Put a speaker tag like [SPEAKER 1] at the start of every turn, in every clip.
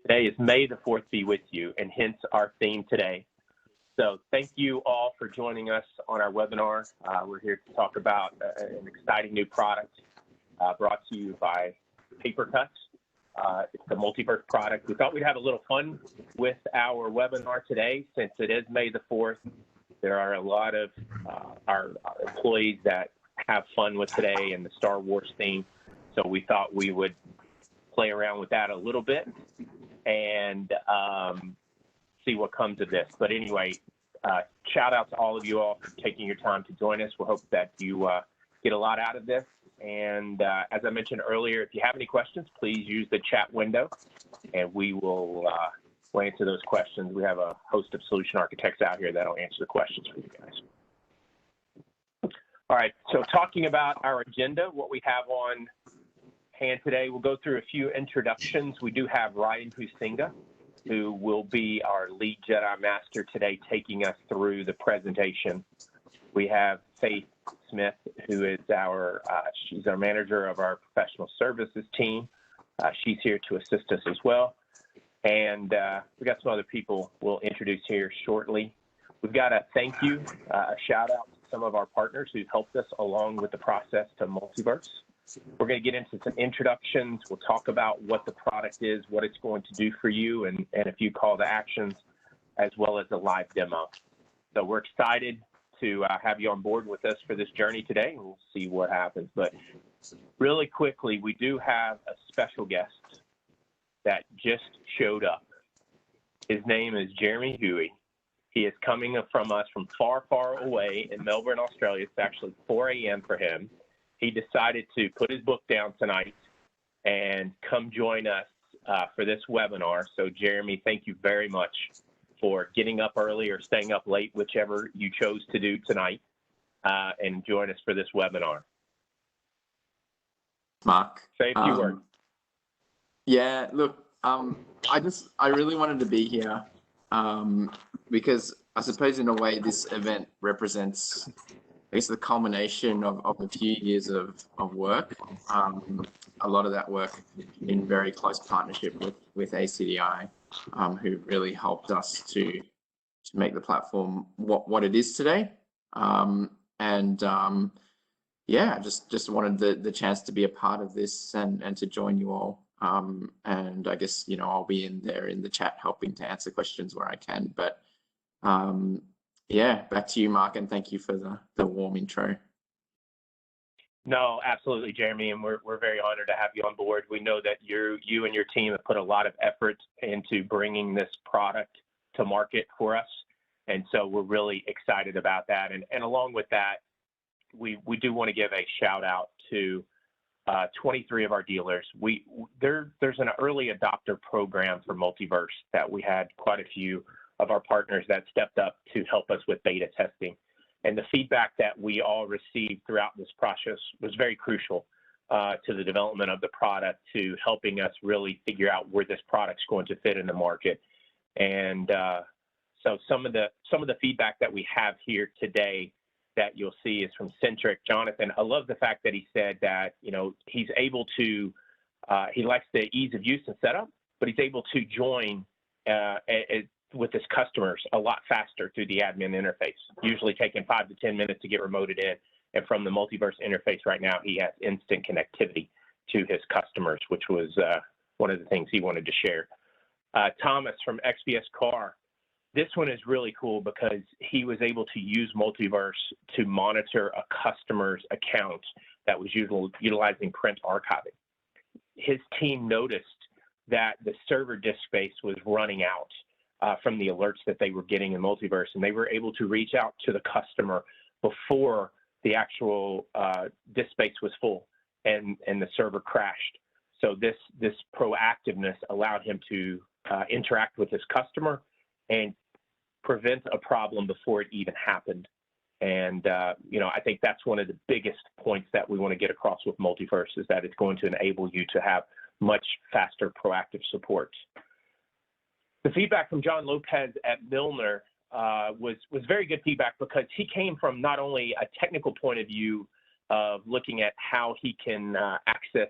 [SPEAKER 1] Today is May the 4th be with you, and hence our theme today. So thank you all for joining us on our webinar. We're here to talk about an exciting new product brought to you by PaperCut. It's the Multiverse product. We thought we'd have a little fun with our webinar today. Since it is May the 4th, there are a lot of our employees that have fun with today and the Star Wars theme. So we thought we would play around with that a little bit and see what comes of this. But anyway, shout out to all of you all for taking your time to join us. We hope that you get a lot out of this. And as I mentioned earlier, if you have any questions, please use the chat window and we will answer those questions. We have a host of solution architects out here that'll answer the questions for you guys. All right, so talking about our agenda, what we have on hand today, we'll go through a few introductions. We do have Ryan Huizinga, who will be our lead Jedi Master today, taking us through the presentation. We have Faith Smith, who is she's our manager of our professional services team. She's here to assist us as well. And we got some other people we'll introduce here shortly. We've got a thank you, a shout out to some of our partners who've helped us along with the process to Multiverse. We're going to get into some introductions. We'll talk about what the product is, what it's going to do for you, and a few call to actions, as well as a live demo. So we're excited to have you on board with us for this journey today, and we'll see what happens. But really quickly, we do have a special guest that just showed up. His name is Jeremy Huey. He is coming from us from far, far away in Melbourne, Australia. It's actually 4 a.m. for him. He decided to put his book down tonight and come join us for this webinar. So Jeremy, thank you very much for getting up early or staying up late, whichever you chose to do tonight, and join us for this webinar.
[SPEAKER 2] Mark.
[SPEAKER 1] Say a few words.
[SPEAKER 2] Yeah, look, I really wanted to be here because I suppose in a way this event represents, I guess, the culmination of a few years of work. A lot of that work in very close partnership with ACDI, who really helped us to make the platform what it is today. Yeah, just wanted the chance to be a part of this and to join you all. And I guess, I'll be in there in the chat helping to answer questions where I can. But yeah, back to you, Mark, and thank you for the warm intro.
[SPEAKER 1] No, absolutely, Jeremy, and we're very honored to have you on board. We know that you and your team have put a lot of effort into bringing this product to market for us, and so we're really excited about that. And along with that, we do want to give a shout out to 23 of our dealers. There's an early adopter program for Multiverse that we had quite a few of our partners that stepped up to help us with beta testing. And the feedback that we all received throughout this process was very crucial to the development of the product, to helping us really figure out where this product's going to fit in the market. And so some of the feedback that we have here today that you'll see is from Centric. Jonathan, I love the fact that he said that, he's able to, he likes the ease of use and setup, but he's able to join with his customers a lot faster through the admin interface, usually taking 5 to 10 minutes to get remoted in. And from the Multiverse interface right now, he has instant connectivity to his customers, which was one of the things he wanted to share. Thomas from XPS Car. This one is really cool because he was able to use Multiverse to monitor a customer's account that was utilizing print archiving. His team noticed that the server disk space was running out from the alerts that they were getting in Multiverse, and they were able to reach out to the customer before the actual disk space was full and the server crashed. So this proactiveness allowed him to interact with his customer and prevent a problem before it even happened. And, I think that's one of the biggest points that we want to get across with Multiverse, is that it's going to enable you to have much faster proactive support. The feedback from John Lopez at Milner was very good feedback, because he came from not only a technical point of view of looking at how he can access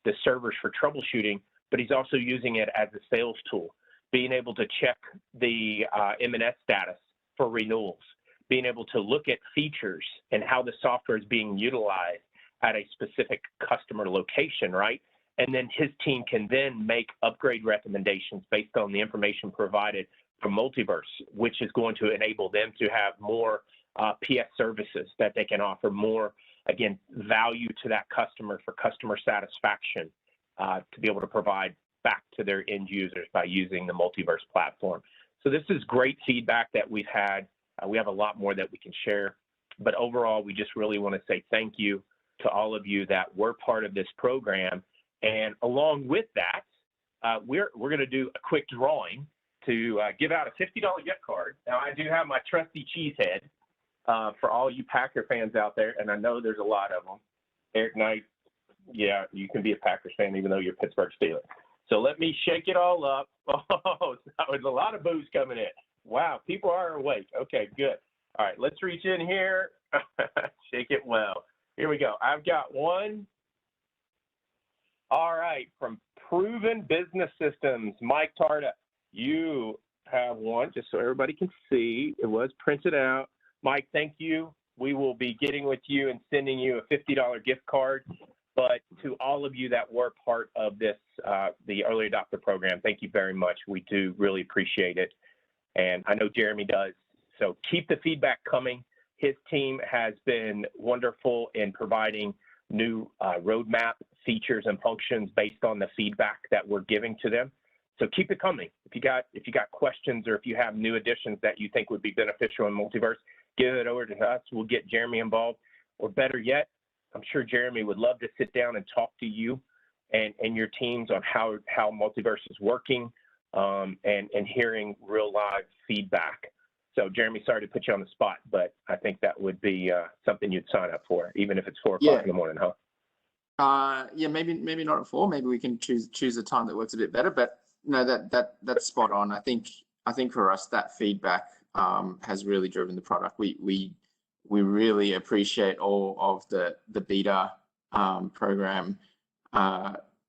[SPEAKER 1] the servers for troubleshooting, but he's also using it as a sales tool, being able to check the M&S status for renewals, being able to look at features and how the software is being utilized at a specific customer location, right? And then his team can then make upgrade recommendations based on the information provided from Multiverse, which is going to enable them to have more PS services that they can offer, more, again, value to that customer for customer satisfaction, to be able to provide back to their end users by using the Multiverse platform. So this is great feedback that we've had. We have a lot more that we can share, but overall, we just really want to say thank you to all of you that were part of this program. And along with that, we're going to do a quick drawing to give out a $50 gift card. Now, I do have my trusty cheesehead for all you Packer fans out there, and I know there's a lot of them. Eric Knight, yeah, you can be a Packers fan even though you're a Pittsburgh Steelers. So let me shake it all up. Oh, there's a lot of booze coming in. Wow, people are awake. Okay, good. All right, let's reach in here. Shake it well. Here we go. I've got one. All right, from Proven Business Systems, Mike Tarda, you have one, just so everybody can see. It was printed out. Mike, thank you. We will be getting with you and sending you a $50 gift card. But to all of you that were part of this, the early adopter program, thank you very much. We do really appreciate it. And I know Jeremy does. So keep the feedback coming. His team has been wonderful in providing new roadmap features and functions based on the feedback that we're giving to them. So keep it coming. If you got questions or if you have new additions that you think would be beneficial in Multiverse, give it over to us. We'll get Jeremy involved. Or better yet, I'm sure Jeremy would love to sit down and talk to you and your teams on how Multiverse is working, and hearing real live feedback. So Jeremy, sorry to put you on the spot, but I think that would be something you'd sign up for, even if it's 4 o'clock in the morning, huh?
[SPEAKER 2] Yeah, maybe not at 4. Maybe we can choose a time that works a bit better. But no, that's spot on. I think for us that feedback has really driven the product. We really appreciate all of the beta program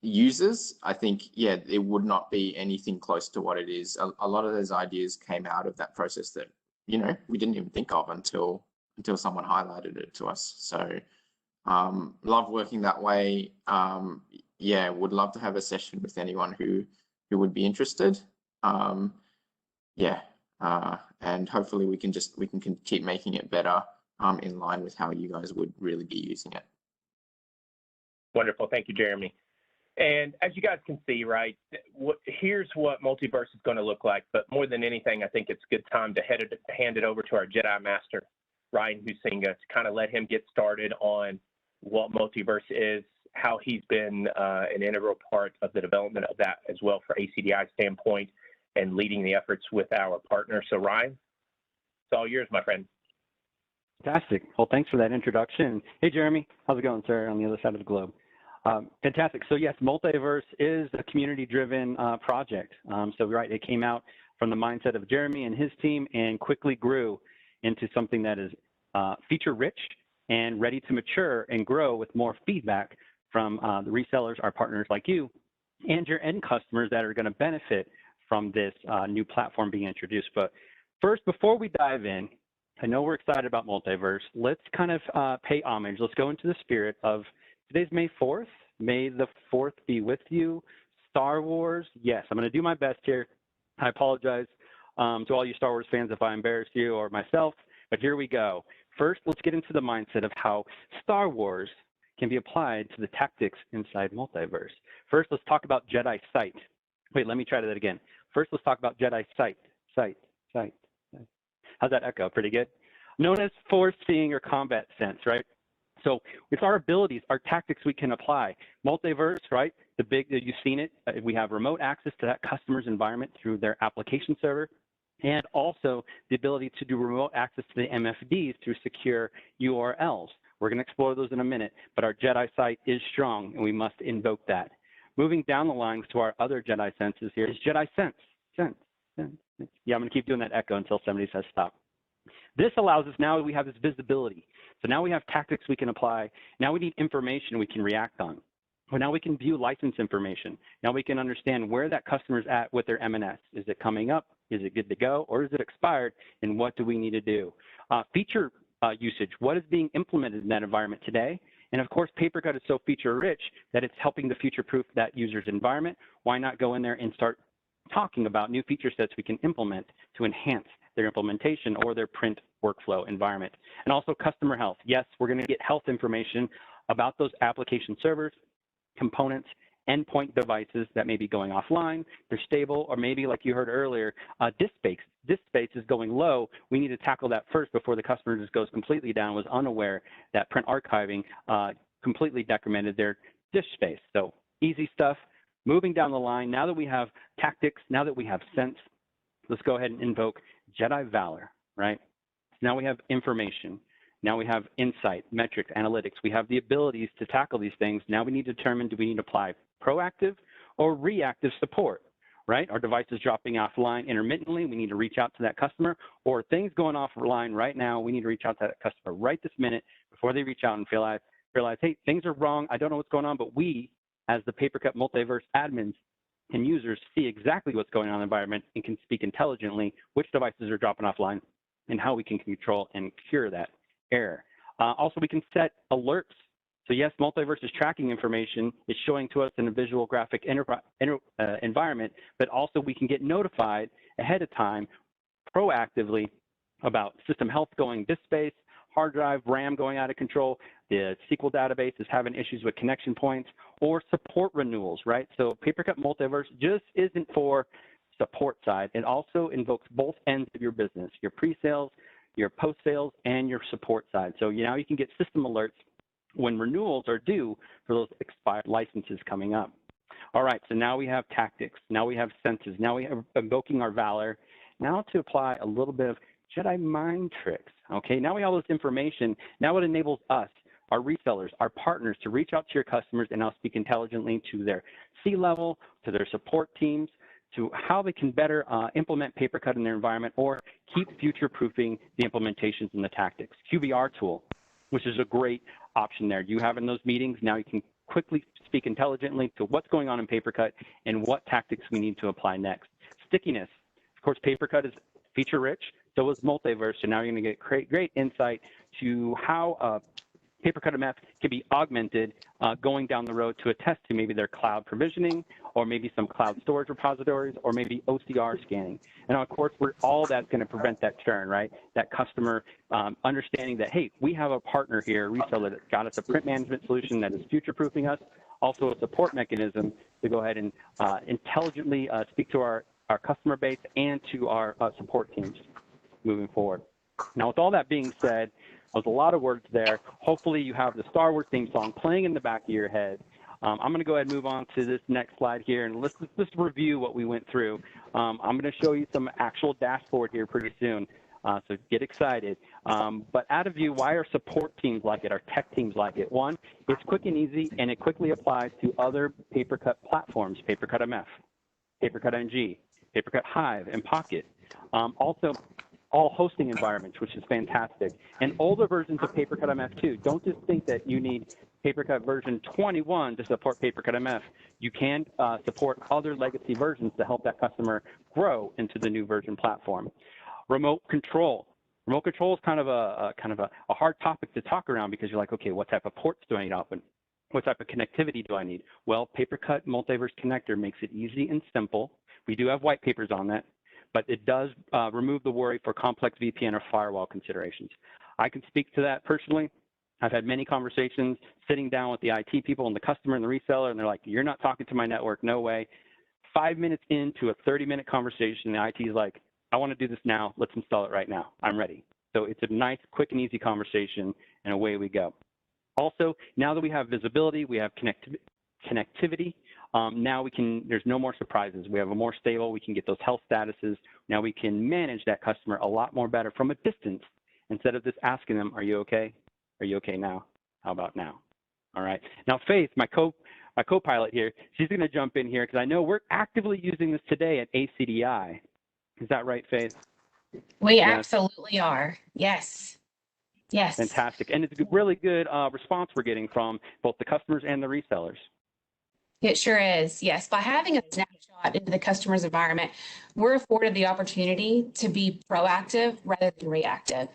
[SPEAKER 2] users. I think, yeah, it would not be anything close to what it is. A lot of those ideas came out of that process that, we didn't even think of until someone highlighted it to us. So love working that way. Yeah, would love to have a session with anyone who would be interested. And hopefully we can keep making it better in line with how you guys would really be using it.
[SPEAKER 1] Wonderful. Thank you, Jeremy. And as you guys can see, right, here's what Multiverse is going to look like. But more than anything, I think it's a good time to hand it over to our Jedi Master, Ryan Huizinga, to kind of let him get started on what Multiverse is, how he's been an integral part of the development of that as well for ACDI standpoint and leading the efforts with our partners. So Ryan, it's all yours, my friend.
[SPEAKER 3] Fantastic. Well, thanks for that introduction. Hey, Jeremy. How's it going, sir, on the other side of the globe? Fantastic. So yes, Multiverse is a community-driven project. So right, it came out from the mindset of Jeremy and his team and quickly grew into something that is feature-rich and ready to mature and grow with more feedback from the resellers, our partners like you, and your end customers that are going to benefit from this new platform being introduced. But first, before we dive in, I know we're excited about Multiverse. Let's kind of pay homage. Let's go into the spirit of today's May 4th. May the 4th be with you. Star Wars. Yes, I'm going to do my best here. I apologize to all you Star Wars fans if I embarrass you or myself, but here we go. First, let's get into the mindset of how Star Wars can be applied to the tactics inside Multiverse. First, let's talk about Jedi Sight. Wait, let me try that again. First, let's talk about Jedi Sight. Sight. How's that echo? Pretty good? Known as force seeing or combat sense, right? So it's our abilities, our tactics we can apply. Multiverse, right? You've seen it. We have remote access to that customer's environment through their application server, and also the ability to do remote access to the MFDs through secure URLs. We're going to explore those in a minute, but our Jedi Sight is strong, and we must invoke that. Moving down the lines to our other Jedi senses here is Jedi Sense. Sense. Yeah, I'm going to keep doing that echo until somebody says stop. This allows us, now we have this visibility. So now we have tactics we can apply. Now we need information we can react on. Well, now we can view license information. Now we can understand where that customer's at with their M&S. Is it coming up? Is it good to go? Or is it expired? And what do we need to do? Feature usage. What is being implemented in that environment today? And of course, PaperCut is so feature rich that it's helping to future-proof that user's environment. Why not go in there and start talking about new feature sets we can implement to enhance their implementation or their print workflow environment? And also customer health. Yes, we're going to get health information about those application servers, components, endpoint devices that may be going offline, they're stable, or maybe like you heard earlier, disk space is going low. We need to tackle that first before the customer just goes completely down, was unaware that print archiving completely decremented their disk space. So easy stuff. Moving down the line, now that we have tactics, now that we have sense, let's go ahead and invoke Jedi Valor, right? Now we have information. Now we have insight, metrics, analytics. We have the abilities to tackle these things. Now we need to determine, do we need to apply proactive or reactive support, right? Our device is dropping offline intermittently. We need to reach out to that customer, or things going offline right now. We need to reach out to that customer right this minute before they reach out and realize, hey, things are wrong. I don't know what's going on, but we, as the PaperCut Multiverse admins and users, see exactly what's going on in the environment and can speak intelligently which devices are dropping offline and how we can control and cure that error. Also, we can set alerts. So yes, Multiverse is tracking information. It's showing to us in a visual graphic environment, but also we can get notified ahead of time proactively about system health going disk space, hard drive, RAM going out of control, the SQL database is having issues with connection points, or support renewals, right? So PaperCut Multiverse just isn't for support side. It also invokes both ends of your business, your pre-sales, your post-sales, and your support side. So now you can get system alerts when renewals are due for those expired licenses coming up. All right, so now we have tactics. Now we have senses. Now we have invoking our valor. Now to apply a little bit of Jedi mind tricks, okay? Now we have all this information. Now it enables us, our resellers, our partners, to reach out to your customers and now speak intelligently to their C-level, to their support teams, to how they can better implement PaperCut in their environment or keep future-proofing the implementations and the tactics. QBR tool, which is a great option there. You have in those meetings, now you can quickly speak intelligently to what's going on in PaperCut and what tactics we need to apply next. Stickiness. Of course, PaperCut is feature-rich, so is Multiverse, so now you're going to get great insight to how PaperCut MF can be augmented going down the road to attest to maybe their cloud provisioning or maybe some cloud storage repositories or maybe OCR scanning. And of course, all that's going to prevent that churn, right? That customer understanding that, hey, we have a partner here, a reseller that's got us a print management solution that is future-proofing us, also a support mechanism to go ahead and intelligently speak to our customer base and to our support teams moving forward. Now, with all that being said, there's a lot of words there. Hopefully you have the Star Wars theme song playing in the back of your head. I'm going to go ahead and move on to this next slide here, and let's review what we went through. I'm going to show you some actual dashboard here pretty soon, so get excited. But out of view, why are support teams like it, our tech teams like it? One, it's quick and easy, and it quickly applies to other PaperCut platforms, PaperCut MF, PaperCut NG, PaperCut Hive, and Pocket. Also, all hosting environments, which is fantastic. And older versions of PaperCut MF too. Don't just think that you need PaperCut version 21 to support PaperCut MF. You can support other legacy versions to help that customer grow into the new version platform. Remote control. Remote control is kind of a hard topic to talk around because you're like, okay, what type of ports do I need open? What type of connectivity do I need? Well, PaperCut Multiverse Connector makes it easy and simple. We do have white papers on that, but it does remove the worry for complex VPN or firewall considerations. I can speak to that personally. I've had many conversations sitting down with the IT people and the customer and the reseller, and they're like, you're not talking to my network, no way. 5 minutes into a 30-minute conversation, the IT is like, I want to do this now, let's install it right now, I'm ready. So it's a nice, quick and easy conversation, and away we go. Also, now that we have visibility, we have connectivity, now there's no more surprises. We have a more stable, we can get those health statuses. Now we can manage that customer a lot more better from a distance instead of just asking them, are you okay? Are you okay now? How about now? All right. Now, Faith, my co-pilot here, she's going to jump in here because I know we're actively using this today at ACDI. Is that right, Faith?
[SPEAKER 4] We absolutely are. Yes. Yes.
[SPEAKER 3] Fantastic. And it's a really good response we're getting from both the customers and the resellers.
[SPEAKER 4] It sure is. Yes. By having a snapshot into the customer's environment, we're afforded the opportunity to be proactive rather than reactive.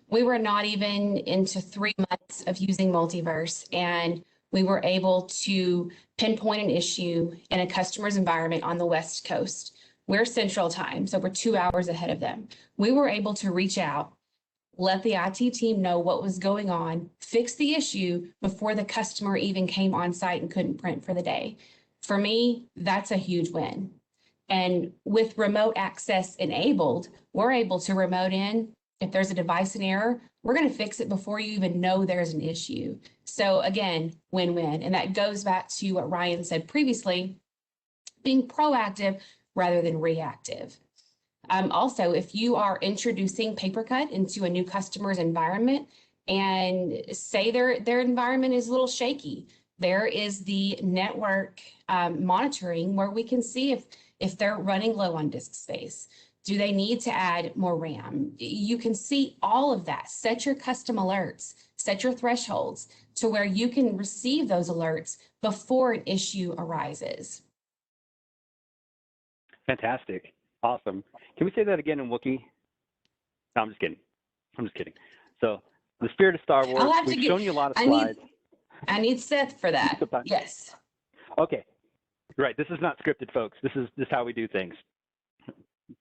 [SPEAKER 4] We were not even into 3 months of using Multiverse, and we were able to pinpoint an issue in a customer's environment on the West Coast. We're Central Time, so we're 2 hours ahead of them. We were able to reach out, let the IT team know what was going on, fix the issue before the customer even came on site and couldn't print for the day. For me, that's a huge win. And with remote access enabled, we're able to remote in. If there's a device in error, we're going to fix it before you even know there's an issue. So again, win-win. And that goes back to what Ryan said previously, being proactive rather than reactive. Also, if you are introducing PaperCut into a new customer's environment and say their environment is a little shaky, there is the network monitoring where we can see if they're running low on disk space. Do they need to add more RAM? You can see all of that. Set your custom alerts, set your thresholds to where you can receive those alerts before an issue arises.
[SPEAKER 3] Fantastic. Awesome. Can we say that again in Wookiee? No, I'm just kidding. I'm just kidding. So the spirit of Star Wars, we've shown you a lot of slides.
[SPEAKER 4] I need Seth for that. Yes.
[SPEAKER 3] Okay. Right. This is not scripted, folks. This is how we do things.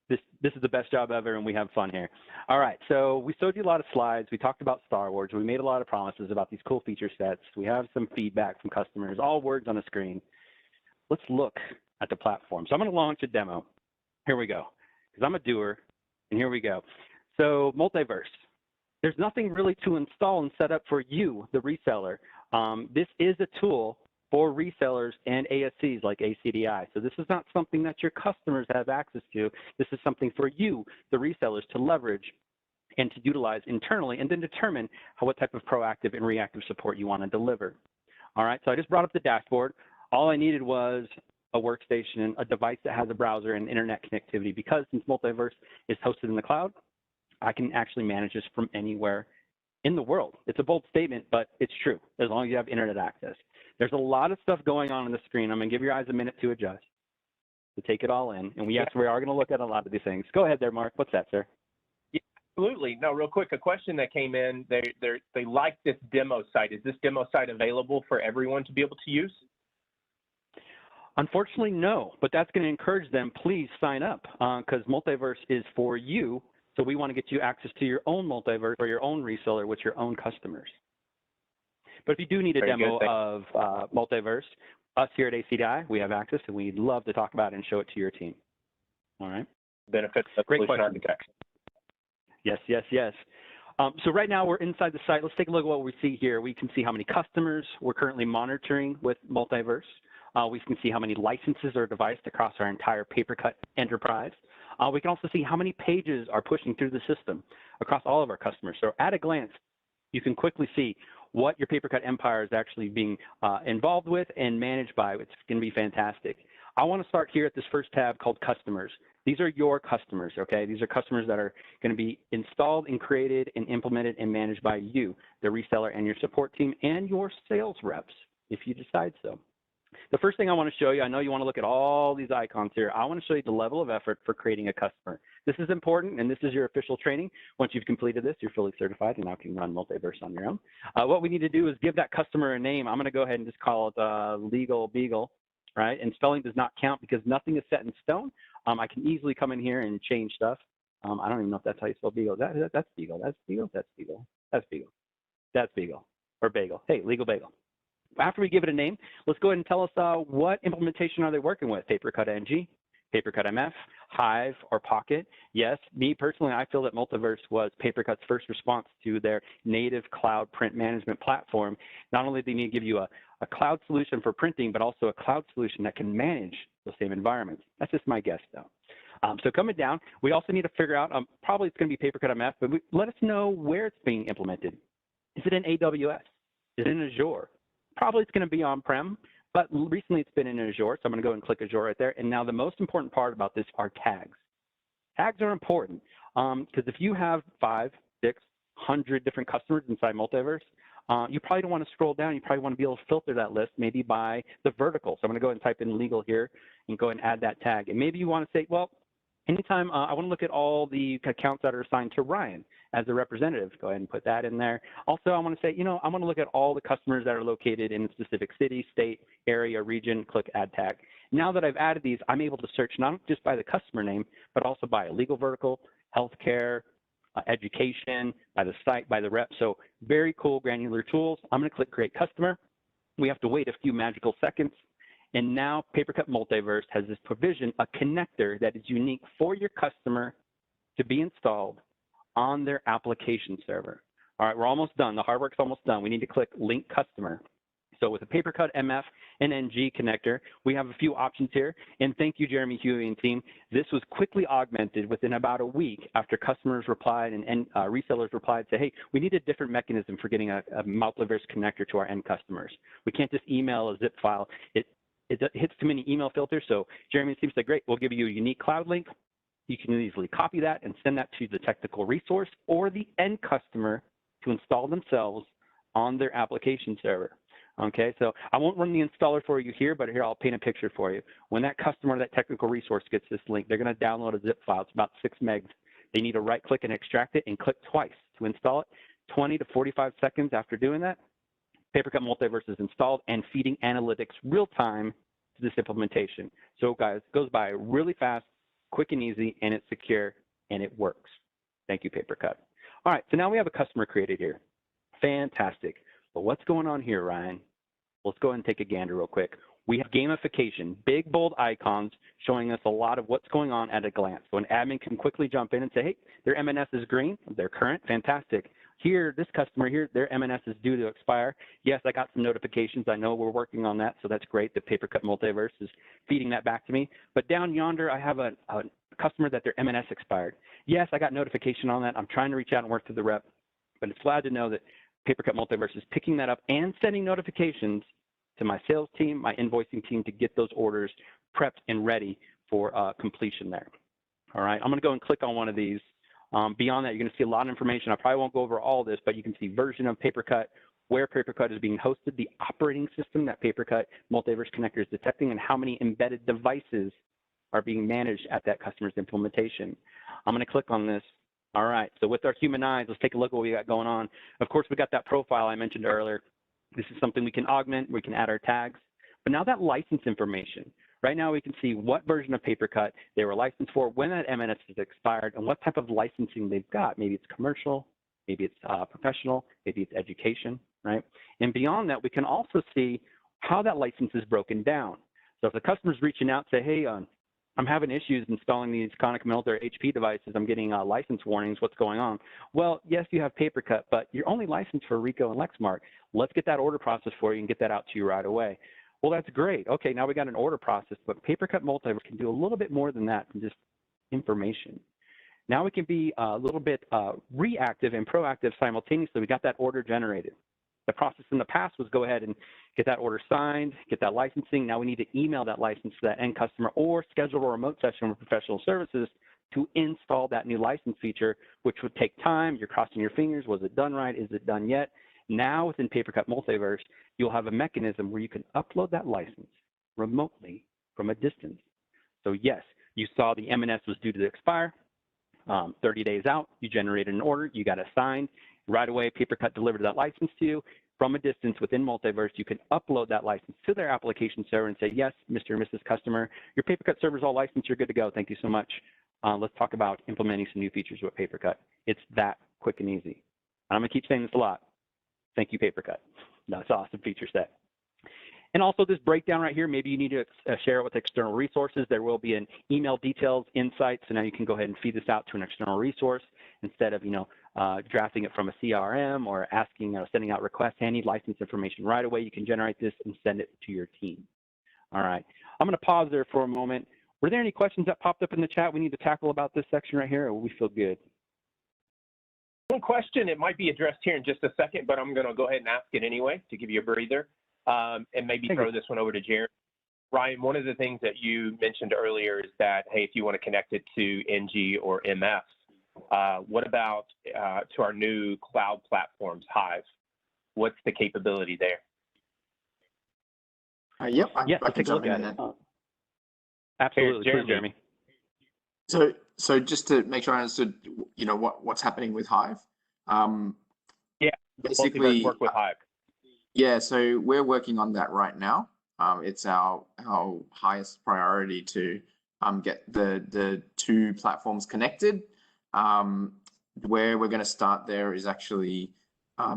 [SPEAKER 3] This is the best job ever, and we have fun here. All right. So we showed you a lot of slides. We talked about Star Wars. We made a lot of promises about these cool feature sets. We have some feedback from customers, all words on the screen. Let's look at the platform. So I'm going to launch a demo. Here we go, because I'm a doer, and here we go. So Multiverse, there's nothing really to install and set up for you, the reseller. This is a tool for resellers and ASCs like ACDI. So this is not something that your customers have access to. This is something for you, the resellers, to leverage and to utilize internally, and then determine what type of proactive and reactive support you want to deliver. All right, so I just brought up the dashboard. All I needed was a workstation, a device that has a browser and internet connectivity, because since Multiverse is hosted in the cloud, I can actually manage this from anywhere in the world. It's a bold statement, but it's true, as long as you have internet access. There's a lot of stuff going on the screen. I'm gonna give your eyes a minute to adjust, to take it all in. And we are gonna look at a lot of these things. Go ahead there, Mark. What's that, sir?
[SPEAKER 1] Yeah, absolutely. No, real quick, a question that came in. They like this demo site. Is this demo site available for everyone to be able to use?
[SPEAKER 3] Unfortunately, no, but that's going to encourage them. Please sign up, because Multiverse is for you. So we want to get you access to your own Multiverse or your own reseller with your own customers. But if you do need a demo of Multiverse, us here at ACDI, we have access, and we'd love to talk about it and show it to your team. All right.
[SPEAKER 1] Benefits of
[SPEAKER 3] Great
[SPEAKER 1] solution
[SPEAKER 3] question.
[SPEAKER 1] architecture.
[SPEAKER 3] Yes, yes, yes. So right now we're inside the site. Let's take a look at what we see here. We can see how many customers we're currently monitoring with Multiverse. We can see how many licenses are devised across our entire PaperCut enterprise. We can also see how many pages are pushing through the system across all of our customers. So at a glance, you can quickly see what your PaperCut empire is actually being involved with and managed by. It's going to be fantastic. I want to start here at this first tab called Customers. These are your customers, okay? These are customers that are going to be installed and created and implemented and managed by you, the reseller and your support team, and your sales reps, if you decide so. The first thing I want to show you, I know you want to look at all these icons here. I want to show you the level of effort for creating a customer. This is important, and this is your official training. Once you've completed this, you're fully certified and now can run Multiverse on your own. What we need to do is give that customer a name. I'm going to go ahead and just call it Legal Beagle, right? And spelling does not count because nothing is set in stone. I can easily come in here and change stuff. I don't even know if that's how you spell Beagle. That's Beagle. That's Beagle. That's Beagle. That's Beagle. That's Beagle. Or Bagel. Hey, Legal Bagel. After we give it a name, let's go ahead and tell us what implementation are they working with? PaperCut NG, PaperCut MF, Hive, or Pocket? Yes, me personally, I feel that Multiverse was PaperCut's first response to their native cloud print management platform. Not only do they need to give you a cloud solution for printing, but also a cloud solution that can manage those same environments. That's just my guess, though. So coming down, we also need to figure out, probably it's going to be PaperCut MF, but let us know where it's being implemented. Is it in AWS? Is it in Azure? Probably it's going to be on-prem, but recently it's been in Azure, so I'm going to go and click Azure right there. And now the most important part about this are tags. Tags are important because if you have 500, 600 different customers inside Multiverse, you probably don't want to scroll down. You probably want to be able to filter that list maybe by the vertical. So I'm going to go ahead and type in legal here and go ahead and add that tag. And maybe you want to say, well, anytime I want to look at all the accounts that are assigned to Ryan as a representative, go ahead and put that in there. Also, I want to say, I want to look at all the customers that are located in a specific city, state, area, region, click add tag. Now that I've added these, I'm able to search not just by the customer name, but also by a legal vertical, healthcare, education, by the site, by the rep. So very cool granular tools. I'm going to click create customer. We have to wait a few magical seconds. And now PaperCut Multiverse has this provision, a connector that is unique for your customer to be installed on their application server. All right, we're almost done. The hard work's almost done. We need to click link customer. So with the PaperCut MF and NG connector, we have a few options here. And thank you, Jeremy Huey and team. This was quickly augmented within about a week after customers replied and resellers replied, say, hey, we need a different mechanism for getting a Multiverse connector to our end customers. We can't just email a zip file. It hits too many email filters. So Jeremy seems like, great, we'll give you a unique cloud link. You can easily copy that and send that to the technical resource or the end customer to install themselves on their application server. Okay, so I won't run the installer for you here, but here I'll paint a picture for you. When that customer, that technical resource gets this link, they're going to download a zip file. It's about 6 megs. They need to right click and extract it and click twice to install it. 20 to 45 seconds after doing that, PaperCut Multiverse is installed and feeding analytics real time to this implementation. So guys, it goes by really fast, quick and easy, and it's secure, and it works. Thank you, PaperCut. All right, so now we have a customer created here. Fantastic. But what's going on here, Ryan? Let's go ahead and take a gander real quick. We have gamification, big, bold icons showing us a lot of what's going on at a glance. So an admin can quickly jump in and say, hey, their M&S is green, they're current, fantastic. Here, this customer here, their M&S is due to expire. Yes, I got some notifications. I know we're working on that, so that's great. The PaperCut Multiverse is feeding that back to me. But down yonder, I have a customer that their M&S expired. Yes, I got notification on that. I'm trying to reach out and work through the rep, but it's glad to know that PaperCut Multiverse is picking that up and sending notifications to my sales team, my invoicing team to get those orders prepped and ready for completion there. All right, I'm going to go and click on one of these. Beyond that, you're going to see a lot of information. I probably won't go over all this, but you can see version of PaperCut, where PaperCut is being hosted, the operating system that PaperCut Multiverse connector is detecting, and how many embedded devices are being managed at that customer's implementation. I'm going to click on this. All right, so with our human eyes, let's take a look at what we got going on. Of course, we got that profile I mentioned earlier. This is something we can augment, we can add our tags. But now that license information, right now we can see what version of PaperCut they were licensed for, when that M&S is expired, and what type of licensing they've got. Maybe it's commercial, maybe it's professional, maybe it's education, right? And beyond that, we can also see how that license is broken down. So if the customer's reaching out, say, hey, I'm having issues installing these Konica Minolta HP devices. I'm getting license warnings. What's going on? Well, yes, you have PaperCut, but you're only licensed for Ricoh and Lexmark. Let's get that order process for you and get that out to you right away. Well, that's great. Okay, now we got an order process, but PaperCut Multiverse can do a little bit more than that, than just information. Now we can be a little bit reactive and proactive simultaneously. We got that order generated. The process in the past was go ahead and get that order signed, get that licensing. Now we need to email that license to that end customer or schedule a remote session with professional services to install that new license feature, which would take time. You're crossing your fingers. Was it done right? Is it done yet? Now within PaperCut Multiverse, you'll have a mechanism where you can upload that license remotely from a distance. So yes, you saw the M&S was due to expire. 30 days out, you generated an order, you got it signed. Right away, PaperCut delivered that license to you. From a distance within Multiverse, you can upload that license to their application server and say, yes, Mr. and Mrs. Customer, your PaperCut server is all licensed, you're good to go. Thank you so much. Let's talk about implementing some new features with PaperCut. It's that quick and easy. I'm going to keep saying this a lot. Thank you, PaperCut. That's an awesome feature set. And also this breakdown right here, maybe you need to share it with external resources. There will be an email details insight. So now you can go ahead and feed this out to an external resource instead of, drafting it from a CRM or asking, sending out requests. I need license information right away. You can generate this and send it to your team. All right. I'm going to pause there for a moment. Were there any questions that popped up in the chat we need to tackle about this section right here, or we feel good?
[SPEAKER 1] One question, it might be addressed here in just a second, but I'm going to go ahead and ask it anyway to give you a breather, and maybe throw this one over to Jeremy. Ryan, one of the things that you mentioned earlier is that, hey, if you want to connect it to NG or MF, what about to our new cloud platforms, Hive? what's the capability there?
[SPEAKER 2] Yep,
[SPEAKER 3] Yeah,
[SPEAKER 2] I
[SPEAKER 3] let's
[SPEAKER 2] can
[SPEAKER 3] take a look
[SPEAKER 2] jump in
[SPEAKER 3] at
[SPEAKER 2] on
[SPEAKER 3] it.
[SPEAKER 2] that.
[SPEAKER 3] Absolutely,
[SPEAKER 1] Jeremy.
[SPEAKER 3] please, Jeremy.
[SPEAKER 2] So just to make sure I understood, what's happening with Hive.
[SPEAKER 1] Yeah,
[SPEAKER 2] Basically,
[SPEAKER 1] Multiverse work with Hive.
[SPEAKER 2] yeah. So we're working on that right now. It's our highest priority to get the two platforms connected. Where we're going to start there is actually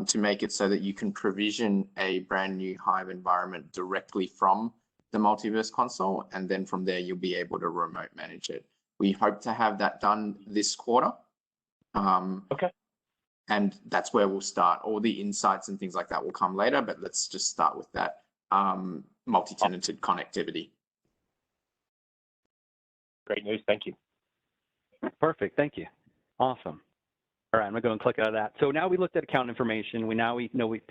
[SPEAKER 2] to make it so that you can provision a brand new Hive environment directly from the Multiverse console, and then from there you'll be able to remote manage it. We hope to have that done this quarter.
[SPEAKER 1] Okay.
[SPEAKER 2] And that's where we'll start. All the insights and things like that will come later, but let's just start with that multi-tenanted connectivity.
[SPEAKER 1] Great news. Thank you.
[SPEAKER 3] Perfect. Thank you. Awesome. All right, I'm going to go and click out of that. So now we looked at account information. We know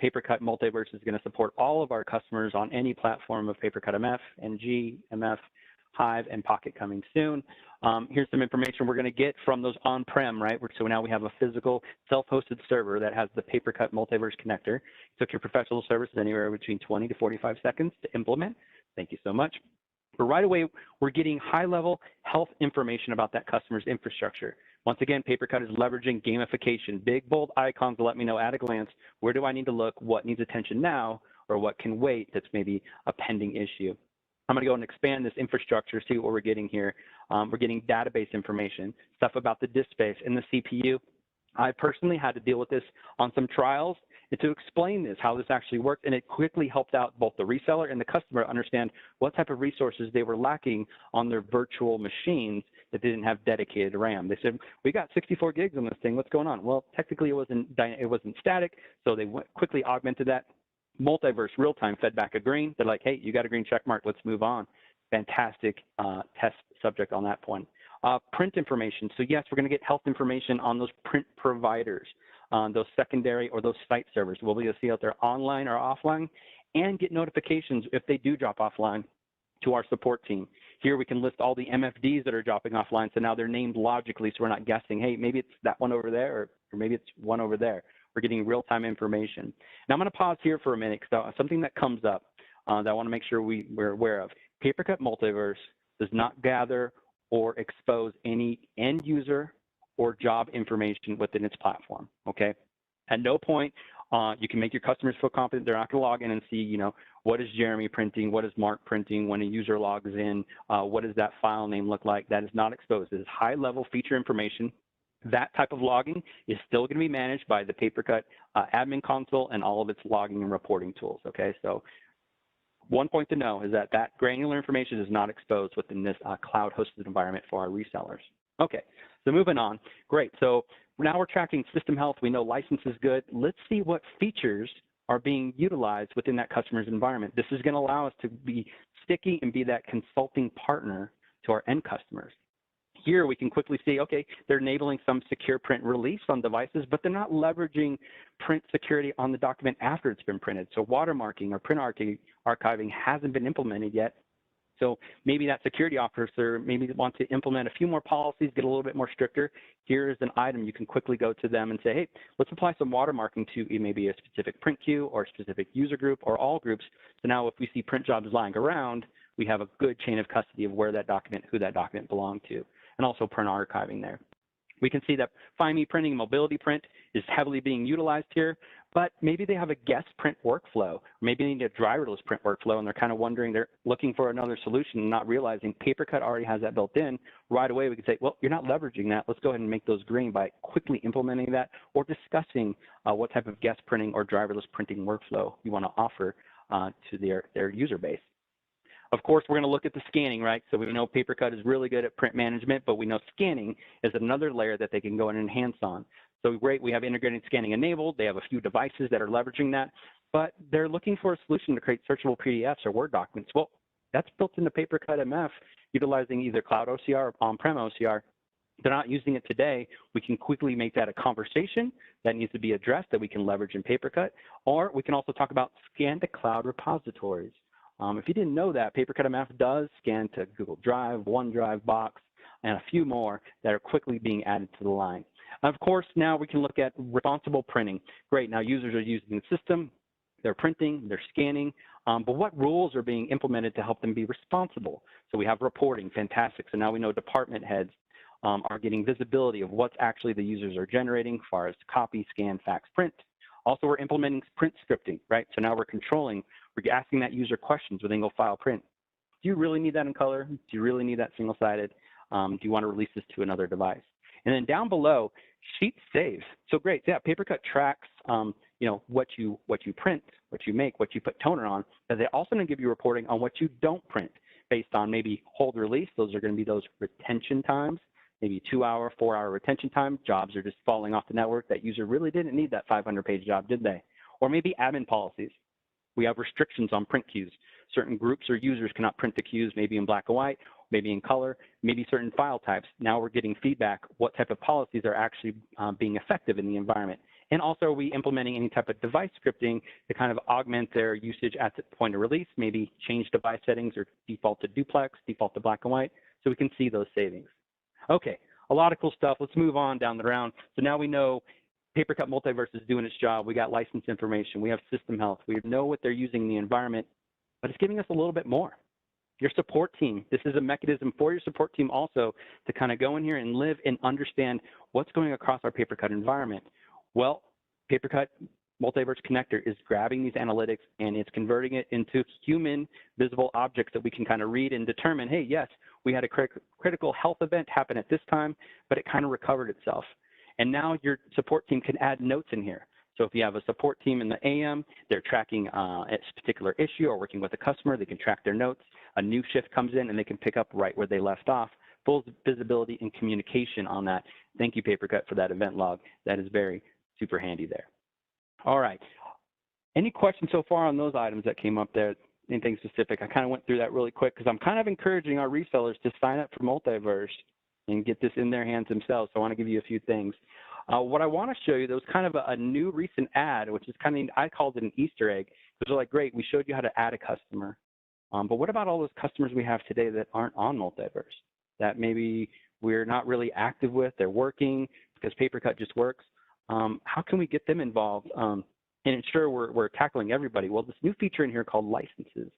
[SPEAKER 3] PaperCut Multiverse is going to support all of our customers on any platform of PaperCut MF, NG, MF, Hive, and Pocket coming soon. Here's some information we're going to get from those on-prem, right? So now we have a physical self-hosted server that has the PaperCut Multiverse connector. It took your professional services anywhere between 20 to 45 seconds to implement. Thank you so much. But right away, we're getting high-level health information about that customer's infrastructure. Once again, PaperCut is leveraging gamification. Big, bold icons to let me know at a glance, where do I need to look, what needs attention now, or what can wait that's maybe a pending issue. I'm going to go and expand this infrastructure, see what we're getting here. We're getting database information, stuff about the disk space and the CPU. I personally had to deal with this on some trials and to explain this, how this actually worked, and it quickly helped out both the reseller and the customer understand what type of resources they were lacking on their virtual machines that didn't have dedicated RAM. They said, we got 64 gigs on this thing, what's going on? Well, technically it wasn't static, so they quickly augmented that. Multiverse real-time fed back a green. They're like, hey, you got a green check mark, let's move on. Fantastic test subject on that point. Print information. So yes, we're going to get health information on those print providers, those secondary or those site servers. We'll be able to see if they're online or offline and get notifications if they do drop offline to our support team. Here we can list all the MFDs that are dropping offline. So now they're named logically, so we're not guessing, hey, maybe it's that one over there or maybe it's one over there. We're getting real-time information. Now I'm going to pause here for a minute because something that comes up that I want to make sure we're aware of. PaperCut Multiverse does not gather or expose any end user or job information within its platform, okay? At no point you can make your customers feel confident they're not going to log in and see, what is Jeremy printing, what is Mark printing when a user logs in, what does that file name look like. That is not exposed. It is high-level feature information. That type of logging is still going to be managed by the PaperCut admin console and all of its logging and reporting tools, okay? So one point to know is that granular information is not exposed within this cloud-hosted environment for our resellers. Okay, so moving on. Great, so now we're tracking system health. We know license is good. Let's see what features are being utilized within that customer's environment. This is going to allow us to be sticky and be that consulting partner to our end customers. Here we can quickly see, okay, they're enabling some secure print release on devices, but they're not leveraging print security on the document after it's been printed. So watermarking or print archiving hasn't been implemented yet. So maybe that security officer maybe wants to implement a few more policies, get a little bit more stricter. Here's an item you can quickly go to them and say, hey, let's apply some watermarking to maybe a specific print queue or a specific user group or all groups. So now if we see print jobs lying around, we have a good chain of custody of where that document, who that document belonged to, and also print archiving there. We can see that Find Me Printing Mobility Print is heavily being utilized here, but maybe they have a guest print workflow. Maybe they need a driverless print workflow, and they're kind of wondering, they're looking for another solution and not realizing PaperCut already has that built in. Right away, we can say, well, you're not leveraging that. Let's go ahead and make those green by quickly implementing that or discussing what type of guest printing or driverless printing workflow you want to offer to their user base. Of course, we're going to look at the scanning, right? So we know PaperCut is really good at print management, but we know scanning is another layer that they can go and enhance on. So great, we have integrated scanning enabled. They have a few devices that are leveraging that, but they're looking for a solution to create searchable PDFs or Word documents. Well, that's built into PaperCut MF, utilizing either Cloud OCR or on-prem OCR. They're not using it today. We can quickly make that a conversation that needs to be addressed that we can leverage in PaperCut, or we can also talk about scan to cloud repositories. If you didn't know that, PaperCut MF does scan to Google Drive, OneDrive, Box, and a few more that are quickly being added to the line. Of course, now we can look at responsible printing. Great, now users are using the system, they're printing, they're scanning, but what rules are being implemented to help them be responsible? So we have reporting, fantastic. So now we know department heads are getting visibility of what's actually the users are generating as far as copy, scan, fax, print. Also, we're implementing print scripting, right? So now we're controlling, we're asking that user questions within Go File Print. Do you really need that in color? Do you really need that single-sided? Do you want to release this to another device? And then down below, Sheet saves. So great, yeah, Papercut tracks, you know, what you print, what you make, what you put toner on. But they also going to give you reporting on what you don't print based on maybe hold release. Those are going to be those retention times, maybe 2-hour, 4-hour retention time. Jobs are just falling off the network. That user really didn't need that 500-page job, did they? Or maybe admin policies. We have restrictions on print queues. Certain groups or users cannot print the queues, maybe in black and white, maybe in color, maybe certain file types. Now we're getting feedback what type of policies are actually being effective in the environment. And also, are we implementing any type of device scripting to kind of augment their usage at the point of release, maybe change device settings or default to duplex, default to black and white, so we can see those savings. Okay, a lot of cool stuff. Let's move on down the round. So now we know Papercut Multiverse is doing its job. We got license information. We have system health. We know what they're using in the environment, but it's giving us a little bit more. Your support team, this is a mechanism for your support team also to kind of go in here and live and understand what's going across our Papercut environment. Well, Papercut Multiverse Connector is grabbing these analytics and it's converting it into human visible objects that we can kind of read and determine, hey, yes, we had a critical health event happen at this time, but it kind of recovered itself. And now your support team can add notes in here. So if you have a support team in the AM, they're tracking a particular issue or working with a customer, they can track their notes. A new shift comes in and they can pick up right where they left off. Full visibility and communication on that. Thank you, Papercut, for that event log. That is very super handy there. All right. Any questions so far on those items that came up there? Anything specific? I kind of went through that really quick because I'm kind of encouraging our resellers to sign up for Multiverse and get this in their hands themselves. So I want to give you a few things. What I want to show you, there was kind of a new recent ad, which is kind of, I called it an Easter egg. Because they're like, great, we showed you how to add a customer. But what about all those customers we have today that aren't on Multiverse, that maybe we're not really active with, they're working because Papercut just works? How can we get them involved and ensure we're tackling everybody? Well, this new feature in here called licenses.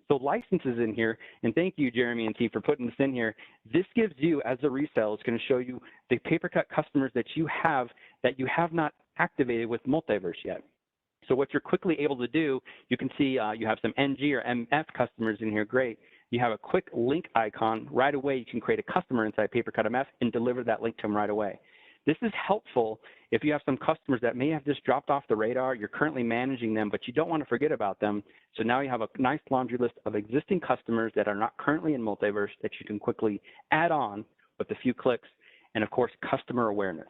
[SPEAKER 3] So licenses in here, and thank you, Jeremy and team, for putting this in here. This gives you, as a reseller, it's going to show you the Papercut customers that you have not activated with Multiverse yet. So what you're quickly able to do, you can see you have some NG or MF customers in here, great. You have a quick link icon. Right away, you can create a customer inside Papercut MF and deliver that link to them right away. This is helpful if you have some customers that may have just dropped off the radar, you're currently managing them, but you don't want to forget about them. So now you have a nice laundry list of existing customers that are not currently in Multiverse that you can quickly add on with a few clicks, and of course, customer awareness.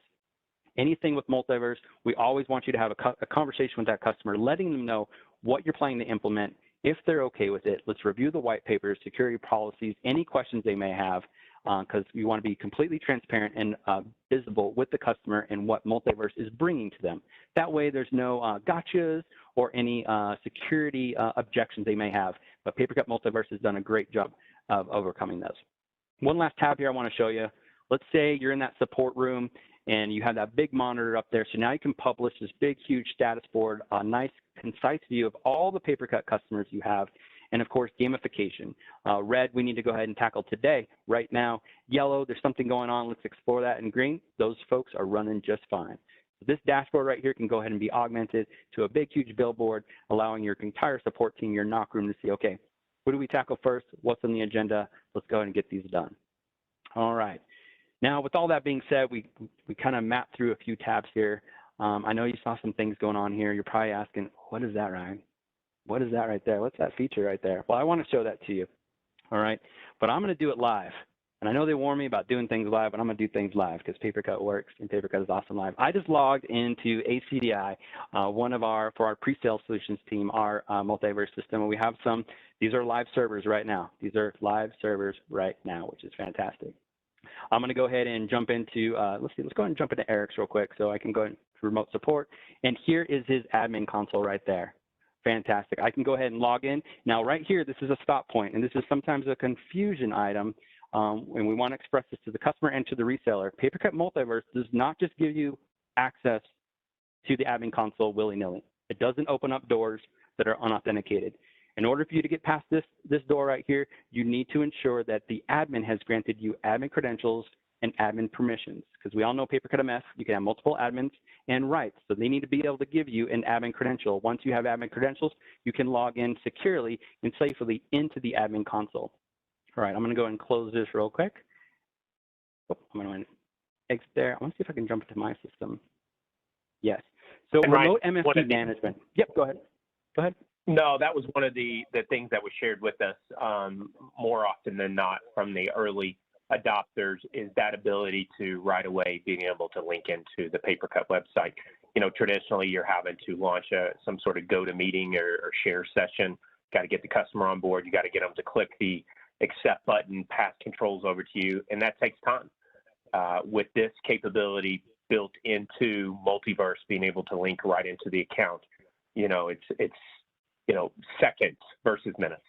[SPEAKER 3] Anything with Multiverse, we always want you to have a conversation with that customer, letting them know what you're planning to implement, if they're okay with it. Let's review the white papers, security policies, any questions they may have, because we want to be completely transparent and visible with the customer and what Multiverse is bringing to them. That way there's no gotchas or any security objections they may have, but Papercut Multiverse has done a great job of overcoming those. One last tab here I want to show you. Let's say you're in that support room and you have that big monitor up there, so now you can publish this big, huge status board, a nice, concise view of all the Papercut customers you have. And of course, gamification. Red, we need to go ahead and tackle today, right now. Yellow, there's something going on, let's explore that. And green, those folks are running just fine. So this dashboard right here can go ahead and be augmented to a big, huge billboard, allowing your entire support team, your NOC room to see, okay, what do we tackle first? What's on the agenda? Let's go ahead and get these done. All right. Now, with all that being said, we kind of mapped through a few tabs here. I know you saw some things going on here. You're probably asking, what is that, Ryan? What is that right there? What's that feature right there? Well, I want to show that to you, all right? But I'm going to do it live. And I know they warn me about doing things live, but I'm going to do things live because Papercut works and Papercut is awesome live. I just logged into ACDI, for our pre-sale solutions team, our Multiverse system. And we have these are live servers right now. These are live servers right now, which is fantastic. I'm going to go ahead and jump into, let's go ahead and jump into Eric's real quick so I can go into remote support. And here is his admin console right there. Fantastic. I can go ahead and log in. Now, right here, this is a stop point, and this is sometimes a confusion item and we want to express this to the customer and to the reseller. PaperCut Multiverse does not just give you access to the admin console willy-nilly. It doesn't open up doors that are unauthenticated. In order for you to get past this door right here, you need to ensure that the admin has granted you admin credentials and admin permissions, because we all know PaperCut MF, you can have multiple admins and rights. So they need to be able to give you an admin credential. Once you have admin credentials, you can log in securely and safely into the admin console. All right, I'm going to go and close this real quick. Oh, I'm going to exit there. I want to see if I can jump into my system. Yes. So
[SPEAKER 1] And
[SPEAKER 3] remote
[SPEAKER 1] Ryan,
[SPEAKER 3] MFT management. Yep, go ahead. Go ahead.
[SPEAKER 1] No, that was one of the things that was shared with us more often than not from the early adopters, is that ability to right away being able to link into the PaperCut website. You know, traditionally you're having to launch some sort of GoToMeeting or share session. Got to get the customer on board. You got to get them to click the accept button, pass controls over to you, and that takes time. With this capability built into Multiverse, being able to link right into the account, you know, it's seconds versus minutes.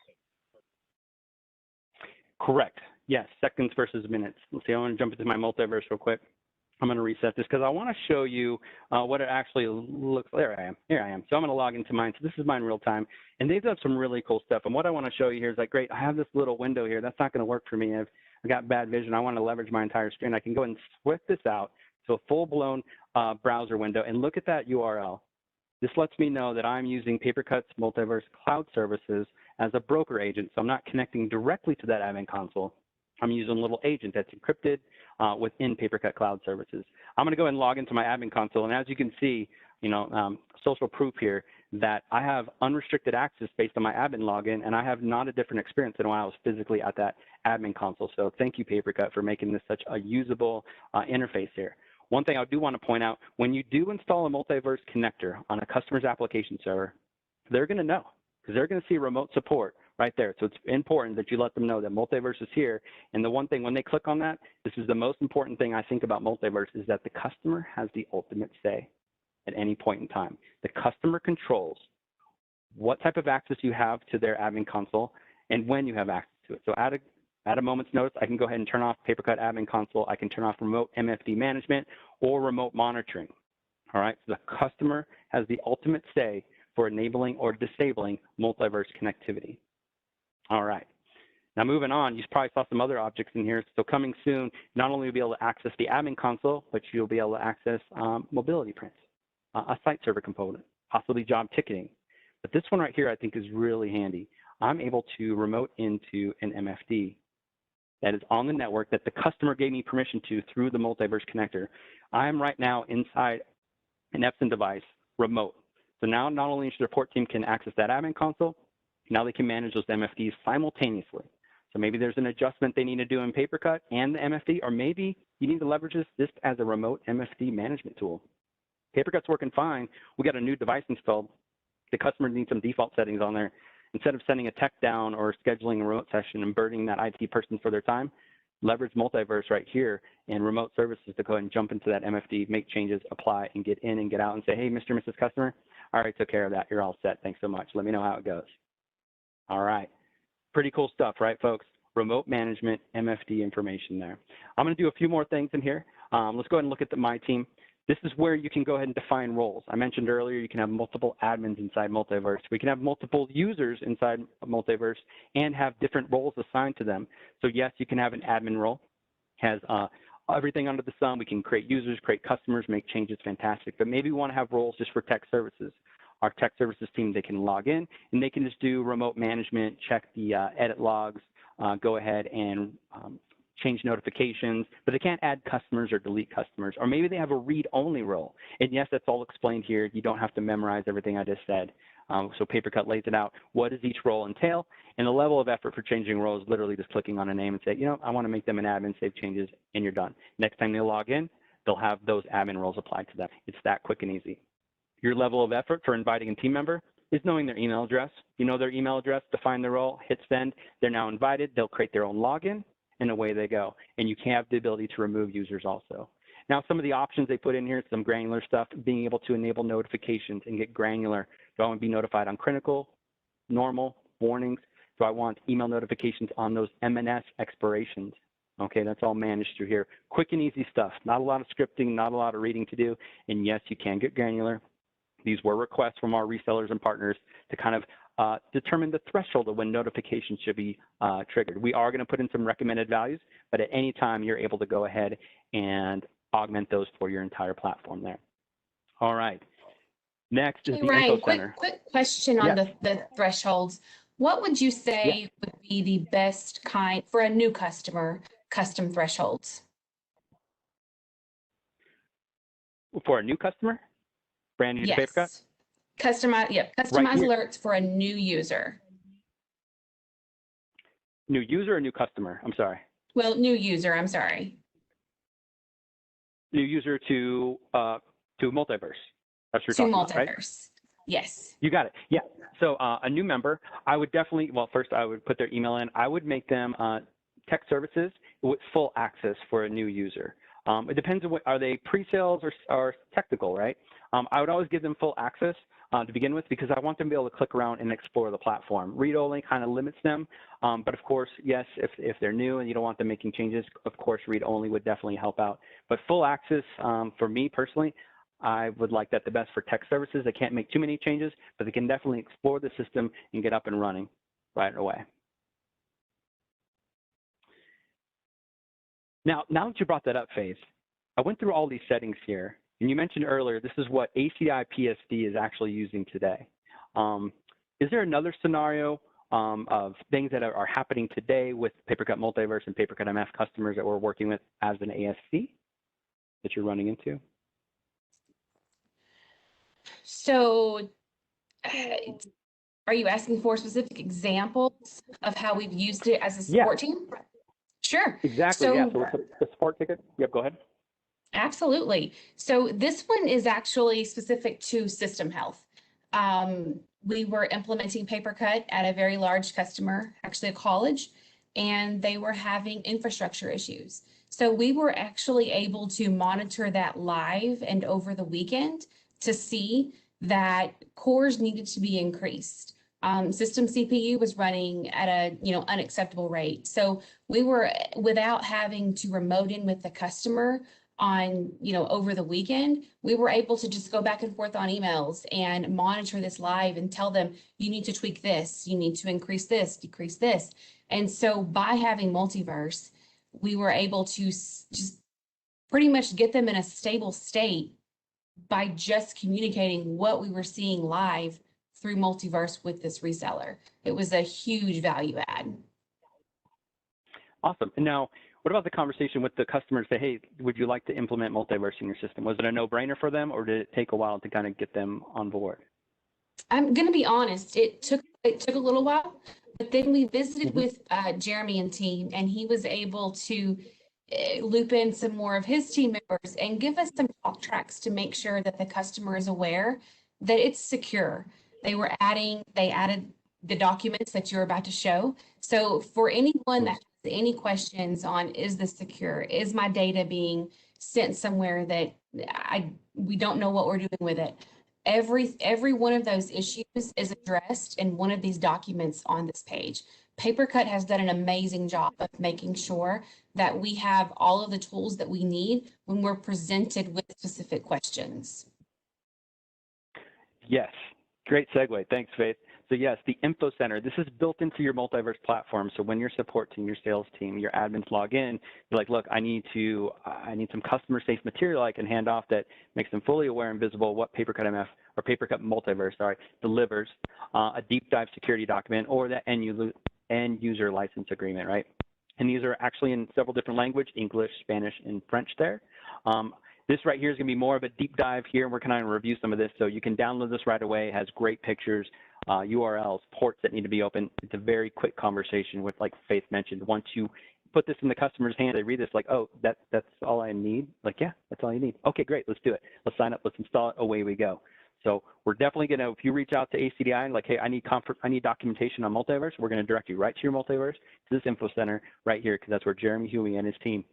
[SPEAKER 3] Correct. Yes, seconds versus minutes. Let's see, I want to jump into my Multiverse real quick. I'm going to reset this because I want to show you what it actually looks like. There I am. Here I am. So I'm going to log into mine. So this is mine real time. And they've done some really cool stuff. And what I want to show you here is like, great, I have this little window here. That's not going to work for me. I've got bad vision. I want to leverage my entire screen. I can go and switch this out to a full-blown browser window. And look at that URL. This lets me know that I'm using PaperCut's Multiverse Cloud Services as a broker agent. So I'm not connecting directly to that admin console. I'm using a little agent that's encrypted within PaperCut Cloud Services. I'm going to go ahead and log into my admin console. And as you can see, social proof here that I have unrestricted access based on my admin login, and I have not a different experience than when I was physically at that admin console. So thank you, PaperCut, for making this such a usable interface here. One thing I do want to point out, when you do install a Multiverse connector on a customer's application server, they're going to know, because they're going to see remote support right there. So it's important that you let them know that Multiverse is here. And the one thing, when they click on that, this is the most important thing I think about Multiverse, is that the customer has the ultimate say at any point in time. The customer controls what type of access you have to their admin console and when you have access to it. So at a moment's notice, I can go ahead and turn off PaperCut admin console. I can turn off remote MFD management or remote monitoring. All right, so the customer has the ultimate say for enabling or disabling Multiverse connectivity. All right, now moving on, you probably saw some other objects in here. So coming soon, not only will you be able to access the admin console, but you'll be able to access mobility prints, a site server component, possibly job ticketing. But this one right here I think is really handy. I'm able to remote into an MFD that is on the network that the customer gave me permission to through the Multiverse connector. I'm right now inside an Epson device remote. So now not only the support team can access that admin console, now they can manage those MFDs simultaneously. So maybe there's an adjustment they need to do in PaperCut and the MFD, or maybe you need to leverage this as a remote MFD management tool. PaperCut's working fine. We got a new device installed. The customer needs some default settings on there. Instead of sending a tech down or scheduling a remote session and burdening that IT person for their time, leverage Multiverse right here and remote services to go ahead and jump into that MFD, make changes, apply, and get in and get out and say, hey, Mr. and Mrs. Customer, I already took care of that. You're all set. Thanks so much. Let me know how it goes. All right. Pretty cool stuff, right, folks? Remote management, MFD information there. I'm going to do a few more things in here. Let's go ahead and look at My Team. This is where you can go ahead and define roles. I mentioned earlier you can have multiple admins inside Multiverse. We can have multiple users inside Multiverse and have different roles assigned to them. So yes, you can have an admin role. Has everything under the sun. We can create users, create customers, make changes, fantastic. But maybe we want to have roles just for tech services. Our tech services team, they can log in and they can just do remote management, check the edit logs, go ahead and change notifications, but they can't add customers or delete customers. Or maybe they have a read-only role. And yes, that's all explained here. You don't have to memorize everything I just said. So PaperCut lays it out. What does each role entail? And the level of effort for changing roles is literally just clicking on a name and say, I want to make them an admin, save changes, and you're done. Next time they log in, they'll have those admin roles applied to them. It's that quick and easy. Your level of effort for inviting a team member is knowing their email address. You know their email address, define their role, hit send. They're now invited. They'll create their own login, and away they go. And you can have the ability to remove users also. Now, some of the options they put in here, some granular stuff, being able to enable notifications and get granular. Do I want to be notified on critical, normal, warnings? Do I want email notifications on those MNS expirations? Okay, that's all managed through here. Quick and easy stuff. Not a lot of scripting, not a lot of reading to do. And yes, you can get granular. These were requests from our resellers and partners to kind of determine the threshold of when notifications should be triggered. We are going to put in some recommended values, but at any time you're able to go ahead and augment those for your entire platform there. All right. Next is
[SPEAKER 4] Hey,
[SPEAKER 3] the
[SPEAKER 4] Ryan,
[SPEAKER 3] info center.
[SPEAKER 4] quick question on the thresholds. What would you say would be the best kind for a new customer, custom thresholds?
[SPEAKER 3] For a new customer, brand new to PaperCut?
[SPEAKER 4] Yes. Customize
[SPEAKER 3] Right here.
[SPEAKER 4] alerts for a new user.
[SPEAKER 3] New user or new customer? I'm sorry.
[SPEAKER 4] Well, new user, I'm sorry.
[SPEAKER 3] New user to Multiverse. That's what
[SPEAKER 4] To
[SPEAKER 3] you're talking about, right?
[SPEAKER 4] Multiverse. Yes.
[SPEAKER 3] You got it. Yeah. So a new member, I would definitely, well, first I would put their email in. I would make them tech services with full access for a new user. It depends on what, are they pre-sales or technical, right? I would always give them full access to begin with because I want them to be able to click around and explore the platform. Read only kind of limits them. But of course, yes, if they're new and you don't want them making changes, of course, read only would definitely help out. But full access, for me personally, I would like that the best for tech services. They can't make too many changes, but they can definitely explore the system and get up and running right away. Now that you brought that up, Faith, I went through all these settings here, and you mentioned earlier this is what ACI PSD is actually using today. Is there another scenario of things that are happening today with PaperCut Multiverse and PaperCut MF customers that we're working with as an ASC that you're running into?
[SPEAKER 4] So are you asking for specific examples of how we've used it as a support team? Sure.
[SPEAKER 3] Exactly,
[SPEAKER 4] So,
[SPEAKER 3] yeah. So the support ticket, yep, go ahead.
[SPEAKER 4] Absolutely. So this one is actually specific to system health. We were implementing PaperCut at a very large customer, actually a college, and they were having infrastructure issues. So we were actually able to monitor that live and over the weekend to see that cores needed to be increased. System CPU was running at a unacceptable rate. So we were, without having to remote in with the customer on over the weekend, we were able to just go back and forth on emails and monitor this live and tell them, you need to tweak this, you need to increase this, decrease this. And so by having Multiverse, we were able to just pretty much get them in a stable state by just communicating what we were seeing live through Multiverse with this reseller. It was a huge value add.
[SPEAKER 3] Awesome. And now, what about the conversation with the customer? Say, hey, would you like to implement Multiverse in your system? Was it a no-brainer for them, or did it take a while to kind of get them on board?
[SPEAKER 4] I'm going to be honest. It took a little while, but then we visited with Jeremy and team, and he was able to loop in some more of his team members and give us some talk tracks to make sure that the customer is aware that it's secure. They added the documents that you're about to show. So for anyone that has any questions on, is this secure? Is my data being sent somewhere that we don't know what we're doing with it? Every one of those issues is addressed in one of these documents on this page. PaperCut has done an amazing job of making sure that we have all of the tools that we need when we're presented with specific questions.
[SPEAKER 3] Yes, great segue. Thanks, Faith. So yes, the Info Center, this is built into your Multiverse platform. So when your support team, your sales team, your admins log in, you're like, look, I need some customer safe material I can hand off that makes them fully aware and visible what PaperCut MF or PaperCut Multiverse, delivers, a deep dive security document or that end user license agreement, right? And these are actually in several different languages, English, Spanish, and French there. This right here is going to be more of a deep dive here, and we're going to review some of this. So you can download this right away. It has great pictures, URLs, ports that need to be open. It's a very quick conversation with, like Faith mentioned. Once you put this in the customer's hand, they read this like, oh, that's all I need? Like, yeah, that's all you need. Okay, great, let's do it. Let's sign up, let's install it, away we go. So we're definitely going to, if you reach out to ACDI and like, hey, I need documentation on Multiverse, we're going to direct you right to your Multiverse, to this Info Center right here, because that's where Jeremy Huey and his team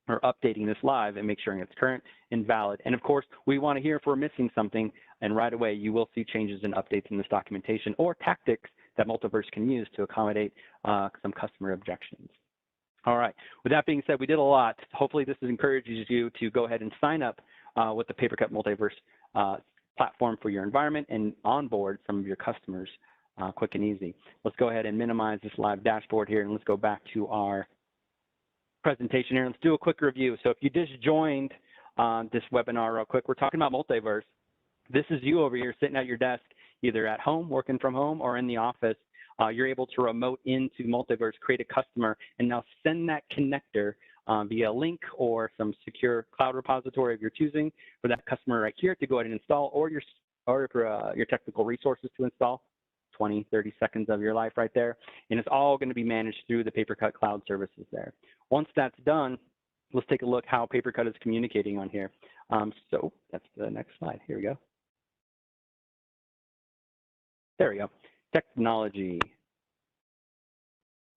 [SPEAKER 3] are updating this live and make sure it's current and valid. And of course, we want to hear if we're missing something, and right away you will see changes and updates in this documentation or tactics that Multiverse can use to accommodate some customer objections. All right. With that being said, we did a lot. Hopefully this encourages you to go ahead and sign up with the PaperCut Multiverse platform for your environment and onboard some of your customers quick and easy. Let's go ahead and minimize this live dashboard here, and let's go back to our presentation here. Let's do a quick review. So if you just joined this webinar real quick, we're talking about Multiverse. This is you over here sitting at your desk, either at home, working from home, or in the office. You're able to remote into Multiverse, create a customer, and now send that connector via link or some secure cloud repository of your choosing for that customer right here to go ahead and install, or your technical resources to install. 20, 30 seconds of your life right there. And it's all going to be managed through the PaperCut cloud services there. Once that's done, let's take a look how PaperCut is communicating on here. So that's the next slide. Here we go. There we go. Technology.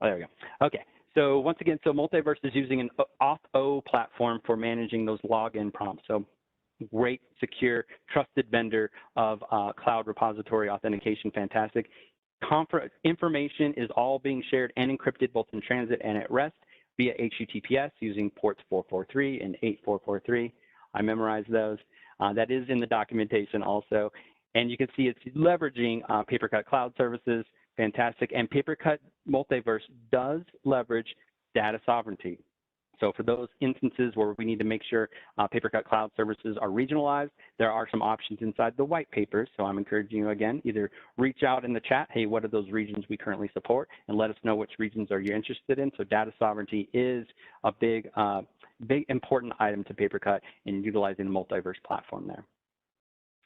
[SPEAKER 3] Oh, there we go. Okay. So once again, so Multiverse is using an Auth0 platform for managing those login prompts. So great, secure, trusted vendor of cloud repository authentication. Fantastic. Information is all being shared and encrypted both in transit and at rest via HTTPS using ports 443 and 8443. I memorized those. That is in the documentation also. And you can see it's leveraging PaperCut cloud services. Fantastic. And PaperCut Multiverse does leverage data sovereignty. So for those instances where we need to make sure PaperCut cloud services are regionalized, there are some options inside the white papers. So I'm encouraging you again, either reach out in the chat, hey, what are those regions we currently support, and let us know which regions are you interested in. So data sovereignty is a big important item to PaperCut in utilizing the Multiverse platform there.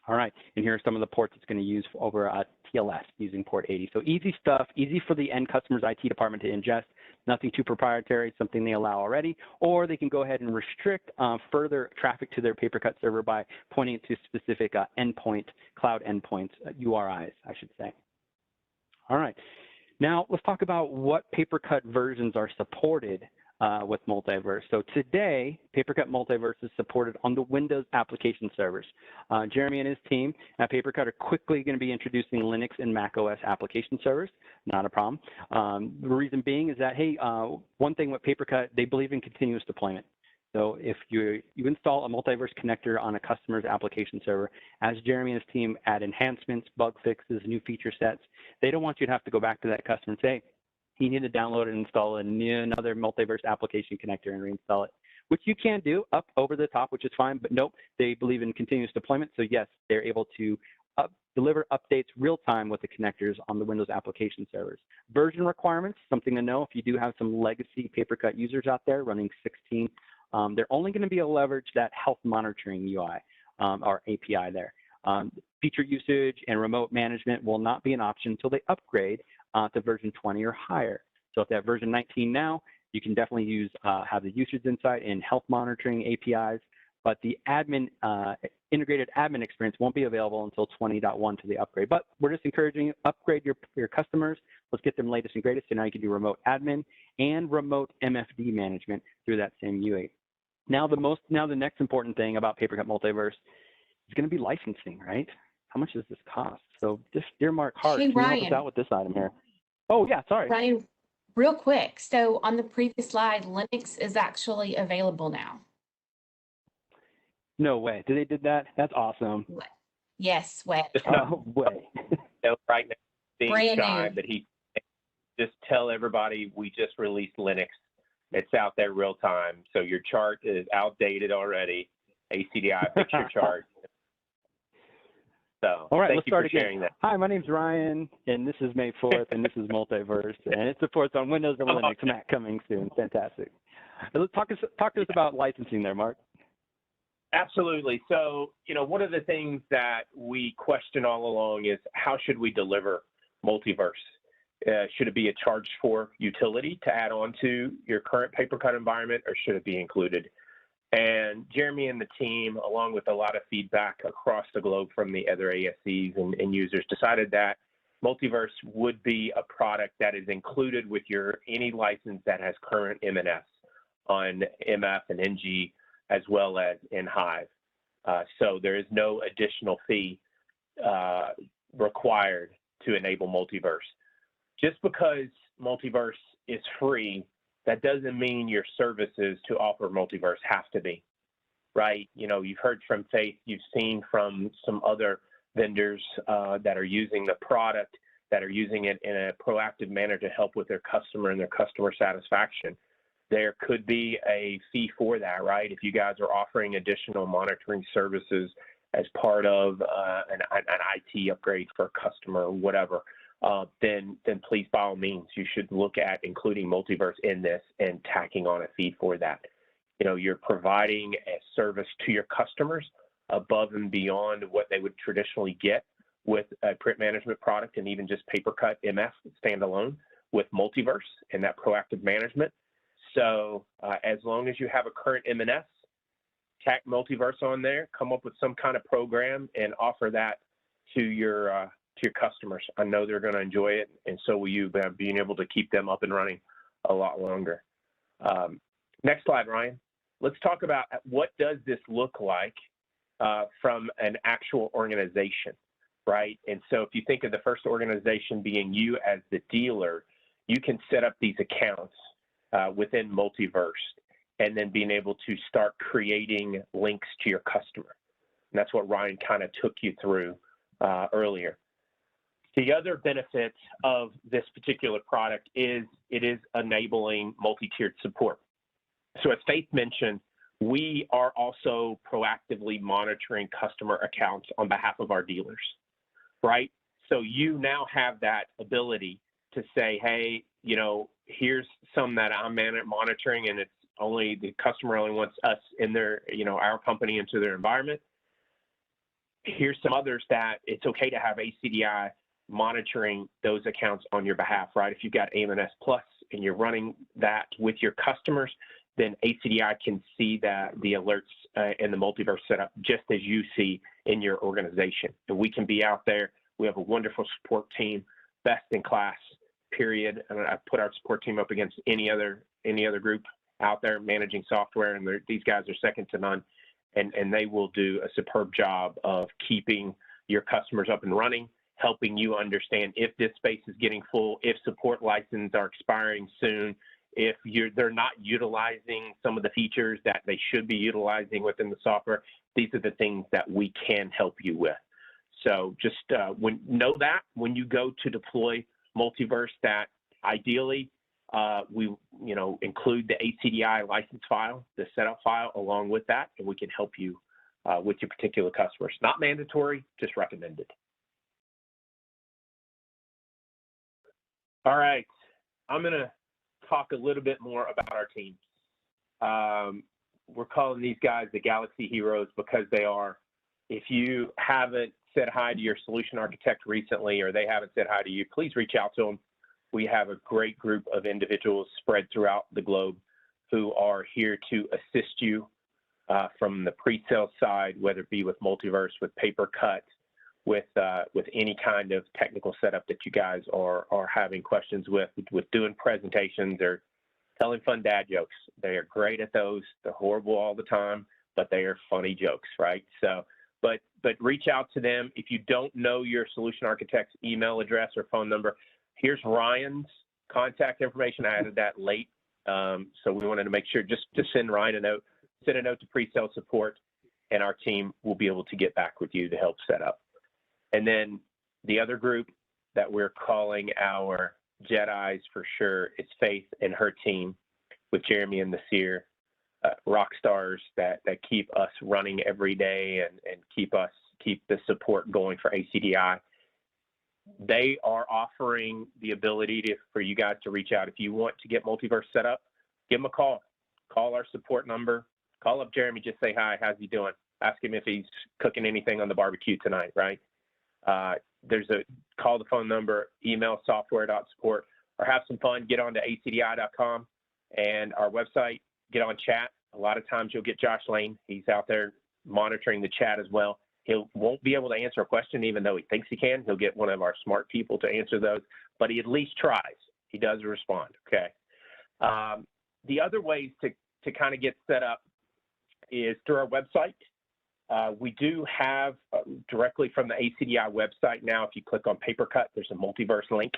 [SPEAKER 3] All right, and here are some of the ports it's going to use over TLS using port 80. So easy stuff, easy for the end customer's IT department to ingest, nothing too proprietary, something they allow already, or they can go ahead and restrict further traffic to their PaperCut server by pointing to specific cloud endpoints, URIs, I should say. All right, now let's talk about what PaperCut versions are supported with Multiverse. So today, PaperCut Multiverse is supported on the Windows application servers. Jeremy and his team at PaperCut are quickly going to be introducing Linux and Mac OS application servers. Not a problem. The reason being is that, hey, one thing with PaperCut, they believe in continuous deployment. So if you install a Multiverse connector on a customer's application server, as Jeremy and his team add enhancements, bug fixes, new feature sets, they don't want you to have to go back to that customer and say, you need to download and install another Multiverse application connector and reinstall it, which you can do up over the top, which is fine, but nope, they believe in continuous deployment. So yes, they're able to deliver updates real time with the connectors on the Windows application servers. Version requirements, something to know if you do have some legacy PaperCut users out there running 16, they're only going to be able to leverage that health monitoring UI or API there. Feature usage and remote management will not be an option until they upgrade to version 20 or higher. So if they have version 19 now, you can definitely use have the usage insight and health monitoring APIs, but the integrated admin experience won't be available until 20.1 to the upgrade. But we're just encouraging you, upgrade your customers. Let's get them latest and greatest. So now you can do remote admin and remote MFD management through that same UI. Now the next important thing about PaperCut Multiverse is going to be licensing, right? How much does this cost? So just earmark Hart,
[SPEAKER 4] Hey,
[SPEAKER 3] can you help us
[SPEAKER 4] Ryan.
[SPEAKER 3] out with this item here? Oh yeah, sorry.
[SPEAKER 4] Ryan, real quick. So on the previous slide, Linux is actually available now.
[SPEAKER 3] No way. Did they did that? That's awesome.
[SPEAKER 4] Yes, way.
[SPEAKER 3] No way.
[SPEAKER 1] Right now, being
[SPEAKER 4] Brand
[SPEAKER 1] shy,
[SPEAKER 4] new.
[SPEAKER 1] but he just tell everybody we just released Linux. It's out there real time. So your chart is outdated already. ACDI picture chart. So
[SPEAKER 3] All right,
[SPEAKER 1] thank
[SPEAKER 3] let's
[SPEAKER 1] you
[SPEAKER 3] start
[SPEAKER 1] for
[SPEAKER 3] again.
[SPEAKER 1] sharing that.
[SPEAKER 3] Hi, my name's Ryan, and this is May 4th, and this is Multiverse, and it supports on Windows and Linux. Mac coming soon. Fantastic. Let's talk to us about licensing there, Mark.
[SPEAKER 1] Absolutely. So, one of the things that we question all along is how should we deliver Multiverse? Should it be a charged for utility to add on to your current PaperCut environment, or should it be included? And Jeremy and the team, along with a lot of feedback across the globe from the other ASCs and users, decided that Multiverse would be a product that is included with any license that has current MNS on MF and NG, as well as in Hive. So there is no additional fee required to enable Multiverse. Just because Multiverse is free that doesn't mean your services to offer Multiverse have to be, right? You know, you've heard from Faith, you've seen from some other vendors that are using the product, that are using it in a proactive manner to help with their customer and their customer satisfaction. There could be a fee for that, right? If you guys are offering additional monitoring services as part of an IT upgrade for a customer or whatever, then please, by all means, you should look at including Multiverse in this and tacking on a fee for that. You know, you're providing a service to your customers above and beyond what they would traditionally get with a print management product and even just PaperCut MF standalone with Multiverse and that proactive management. So as long as you have a current M&S, tack Multiverse on there, come up with some kind of program and offer that to your customers. I know they're going to enjoy it, and so will you, but being able to keep them up and running a lot longer. Next slide, Ryan. Let's talk about what does this look like from an actual organization, right? And so if you think of the first organization being you as the dealer, you can set up these accounts within Multiverse and then being able to start creating links to your customer. And that's what Ryan kind of took you through earlier. The other benefit of this particular product is it is enabling multi-tiered support. So as Faith mentioned, we are also proactively monitoring customer accounts on behalf of our dealers, right? So you now have that ability to say, hey, you know, here's some that I'm monitoring, and it's only the customer only wants us in their, you know, our company into their environment. Here's some others that it's okay to have ACDI monitoring those accounts on your behalf, right? If you've got AMNS Plus and you're running that with your customers, then ACDI can see that the alerts and the Multiverse setup just as you see in your organization. And we can be out there. We have a wonderful support team, best in class, period. And I put our support team up against any other group out there managing software, and these guys are second to none. And they will do a superb job of keeping your customers up and running, helping you understand if this space is getting full, if support licenses are expiring soon, if they're not utilizing some of the features that they should be utilizing within the software. These are the things that we can help you with. So just know that when you go to deploy Multiverse, that ideally we include the ACDI license file, the setup file along with that, and we can help you with your particular customers. Not mandatory, just recommended. All right, I'm going to talk a little bit more about our team. We're calling these guys the Galaxy Heroes because they are. If you haven't said hi to your solution architect recently, or they haven't said hi to you, please reach out to them. We have a great group of individuals spread throughout the globe who are here to assist you from the pre-sale side, whether it be with Multiverse, with PaperCut, with any kind of technical setup that you guys are having questions with doing presentations or telling fun dad jokes. They are great at those. They're horrible all the time, but they are funny jokes, right? So, but reach out to them. If you don't know your solution architect's email address or phone number, here's Ryan's contact information. I added that late, so we wanted to make sure just to send Ryan a note. Send a note to pre-sale support, and our team will be able to get back with you to help set up. And then the other group that we're calling our Jedis for sure is Faith and her team with Jeremy and Nasir, rock stars that keep us running every day and keep the support going for ACDI. They are offering the ability for you guys to reach out. If you want to get Multiverse set up, give them a call. Call our support number. Call up Jeremy, just say hi, how's he doing? Ask him if he's cooking anything on the barbecue tonight, right? Call the phone number, email software.support, or have some fun, get on to acdi.com and our website, get on chat. A lot of times you'll get Josh Lane. He's out there monitoring the chat as well. He won't be able to answer a question even though he thinks he can. He'll get one of our smart people to answer those, but he at least tries. He does respond, okay? The other ways to kind of get set up is through our website. We do have directly from the ACDI website now, if you click on PaperCut, there's a Multiverse link.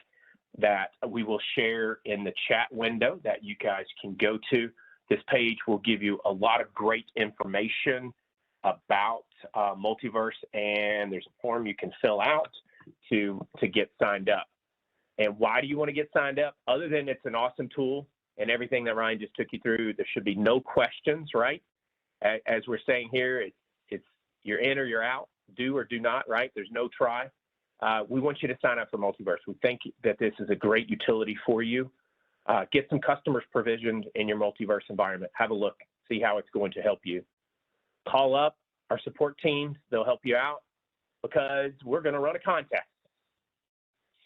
[SPEAKER 1] that we will share in the chat window that you guys can go to. This page will give you a lot of great information about Multiverse, and there's a form you can fill out to get signed up. And why do you want to get signed up? Other than it's an awesome tool and everything that Ryan just took you through, there should be no questions, right? As we're saying here, it's you're in or you're out, do or do not, right? There's no try. We want you to sign up for Multiverse. We think that this is a great utility for you. Get some customers provisioned in your Multiverse environment. Have a look, see how it's going to help you. Call up our support teams. They'll help you out because we're going to run a contest.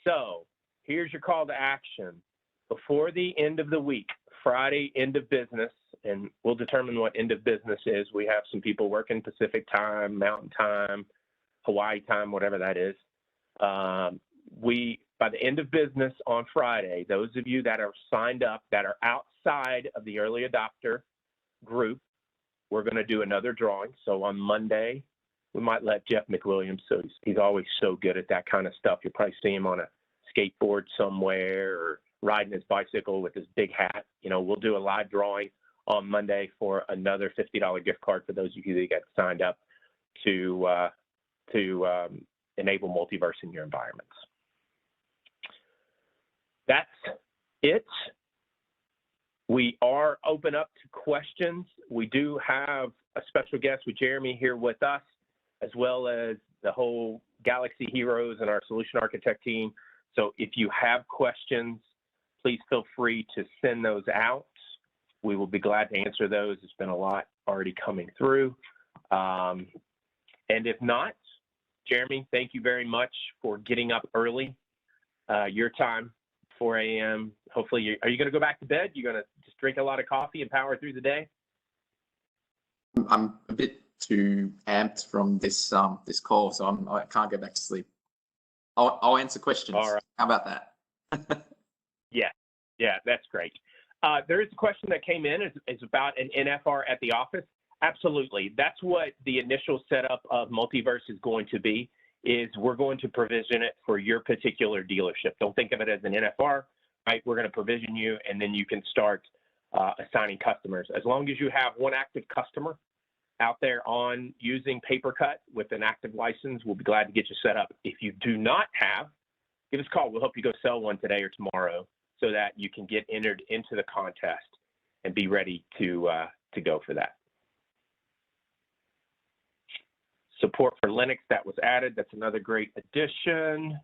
[SPEAKER 1] So here's your call to action. Before the end of the week, Friday, end of business, and we'll determine what end of business is. We have some people working Pacific time, Mountain time, Hawaii time, whatever that is. By the end of business on Friday, those of you that are signed up that are outside of the early adopter group, we're going to do another drawing. So on Monday, we might let Jeff McWilliams, so he's always so good at that kind of stuff. You'll probably see him on a skateboard somewhere or riding his bicycle with his big hat. You know, we'll do a live drawing on Monday for another $50 gift card for those of you that get signed up to enable Multiverse in your environments. That's it. We are open up to questions. We do have a special guest with Jeremy here with us, as well as the whole Galaxy Heroes and our solution architect team. So if you have questions, please feel free to send those out. We will be glad to answer those. There's been a lot already coming through. And if not, Jeremy, thank you very much for getting up early. Your time, 4 a.m. Hopefully, are you going to go back to bed? You're going to just drink a lot of coffee and power through the day?
[SPEAKER 2] I'm a bit too amped from this this call, so I can't go back to sleep. I'll answer questions.
[SPEAKER 1] All right.
[SPEAKER 2] How about that?
[SPEAKER 1] Yeah, that's great. There is a question that came in. Is about an NFR at the office. Absolutely. That's what the initial setup of Multiverse is going to be, is we're going to provision it for your particular dealership. Don't think of it as an NFR, right? We're going to provision you, and then you can start assigning customers. As long as you have one active customer out there on using PaperCut with an active license, we'll be glad to get you set up. If you do not have, give us a call. We'll help you go sell one today or tomorrow so that you can get entered into the contest and be ready to go for that. Support for Linux, that was added. That's another great addition.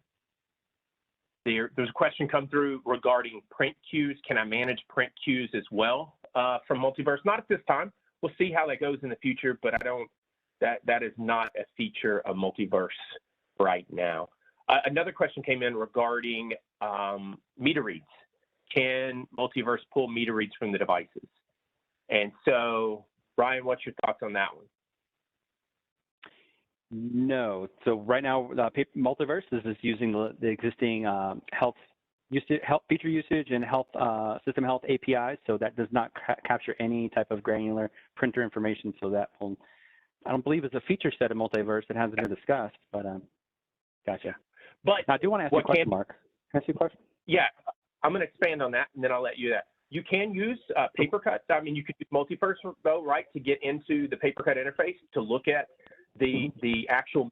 [SPEAKER 1] There's a question come through regarding print queues. Can I manage print queues as well from Multiverse? Not at this time. We'll see how that goes in the future, but that is not a feature of Multiverse right now. Another question came in regarding meter reads. Can Multiverse pull meter reads from the devices? And so, Ryan, what's your thoughts on that one?
[SPEAKER 3] No. So right now, Multiverse is just using the existing health feature usage and system health APIs. So that does not capture any type of granular printer information. So that will, I don't believe it's a feature set of Multiverse that hasn't been discussed. But gotcha.
[SPEAKER 1] But
[SPEAKER 3] now, I do want to ask you a question, Mark. Can I ask you a question?
[SPEAKER 1] Yeah, I'm going to expand on that, and then I'll let you that. You can use PaperCut. I mean, you could use Multiverse, though, right, to get into the PaperCut interface to look at the actual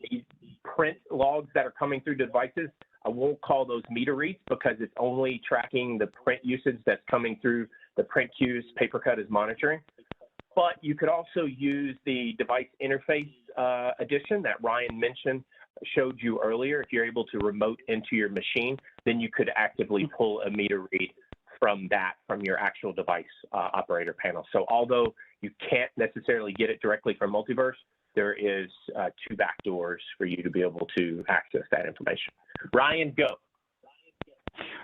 [SPEAKER 1] print logs that are coming through devices. I won't call those meter reads because it's only tracking the print usage that's coming through the print queues PaperCut is monitoring. But you could also use the device interface addition that Ryan showed you earlier. If you're able to remote into your machine, then you could actively pull a meter read from your actual device operator panel. So although you can't necessarily get it directly from Multiverse, there is 2 backdoors for you to be able to access that information. Ryan, go.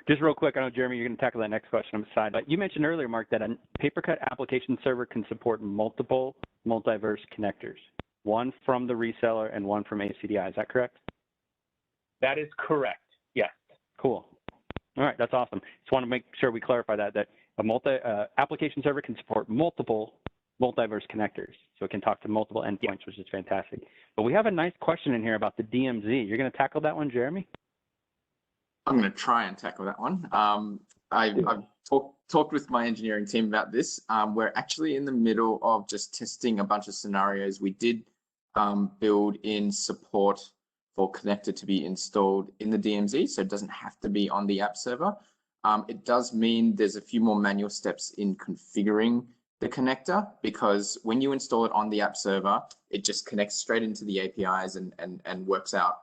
[SPEAKER 3] Just real quick, I know, Jeremy, you're going to tackle that next question on the side, but you mentioned earlier, Mark, that a PaperCut application server can support multiple Multiverse connectors, one from the reseller and one from ACDI. Is that correct?
[SPEAKER 1] That is correct, yes.
[SPEAKER 3] Cool. All right, that's awesome. Just want to make sure we clarify that a application server can support multiple Multiverse connectors, so it can talk to multiple endpoints, which is fantastic. But we have a nice question in here about the DMZ. You're going to tackle that one, Jeremy?
[SPEAKER 2] I'm going to try and tackle that one. I've talked with my engineering team about this. We're actually in the middle of just testing a bunch of scenarios. We did build in support for connector to be installed in the DMZ, so it doesn't have to be on the app server. It does mean there's a few more manual steps in configuring the connector, because when you install it on the app server, it just connects straight into the APIs and works out.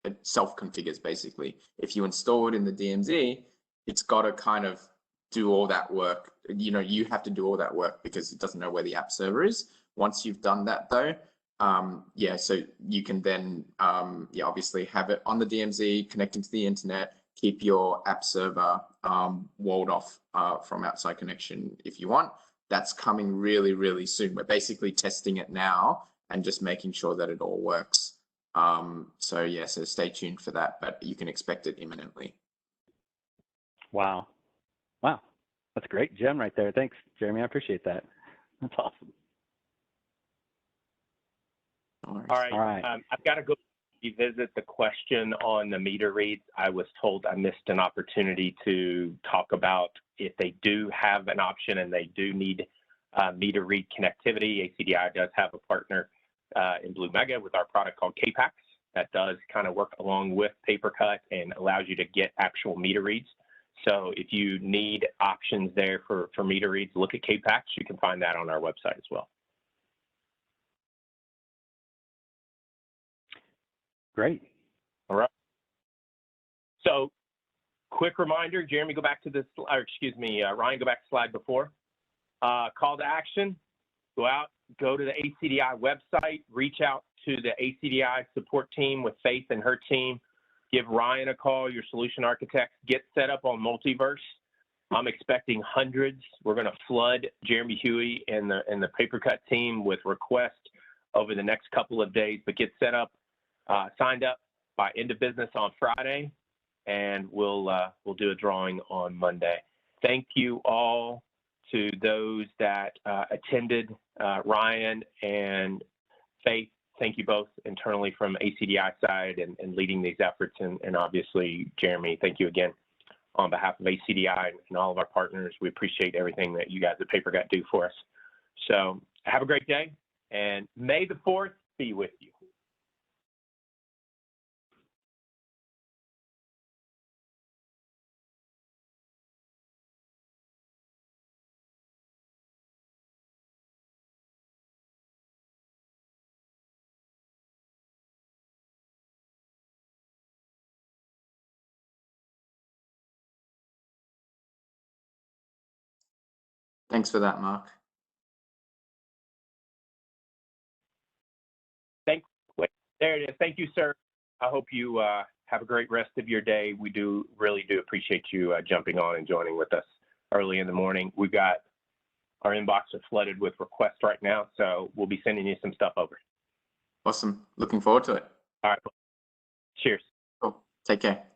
[SPEAKER 2] It self-configures basically. If you install it in the DMZ, it's got to kind of do all that work. You know, you have to do all that work because it doesn't know where the app server is. Once you've done that though, yeah, so you can then, yeah, obviously have it on the DMZ, connecting to the internet, keep your app server walled off from outside connection if you want. That's coming really, really soon. We're basically testing it now and just making sure that it all works. So yeah, so stay tuned for that, but you can expect it imminently.
[SPEAKER 3] Wow. Wow. That's a great gem right there. Thanks, Jeremy. I appreciate that. That's awesome.
[SPEAKER 2] No
[SPEAKER 1] All right. I've got to go revisit the question on the meter reads. I was told I missed an opportunity to talk about if they do have an option and they do need meter read connectivity. ACDI does have a partner in Blue Mega with our product called KPAX that does kind of work along with PaperCut and allows you to get actual meter reads. So if you need options there for meter reads, look at KPAX. You can find that on our website as well.
[SPEAKER 3] Great.
[SPEAKER 1] All right. So quick reminder, Jeremy, go back to this, or excuse me, Ryan, go back to slide before. Call to action, go out, go to the ACDI website, reach out to the ACDI support team with Faith and her team. Give Ryan a call, your solution architect. Get set up on Multiverse. I'm expecting hundreds. We're going to flood Jeremy Huey and the PaperCut team with requests over the next couple of days. But get set up, signed up by end of business on Friday, and we'll do a drawing on Monday. Thank you all to those that attended, Ryan and Faith. Thank you both internally from ACDI side and leading these efforts. And obviously, Jeremy, thank you again on behalf of ACDI and all of our partners. We appreciate everything that you guys at PaperCut do for us. So have a great day, and may the 4th be with you.
[SPEAKER 2] Thanks for that, Mark.
[SPEAKER 1] There it is. Thank you, sir. I hope you have a great rest of your day. We really do appreciate you jumping on and joining with us early in the morning. We've got our inbox are flooded with requests right now, so we'll be sending you some stuff over.
[SPEAKER 2] Awesome. Looking forward to it.
[SPEAKER 1] All right. Cheers.
[SPEAKER 2] Cool. Take care.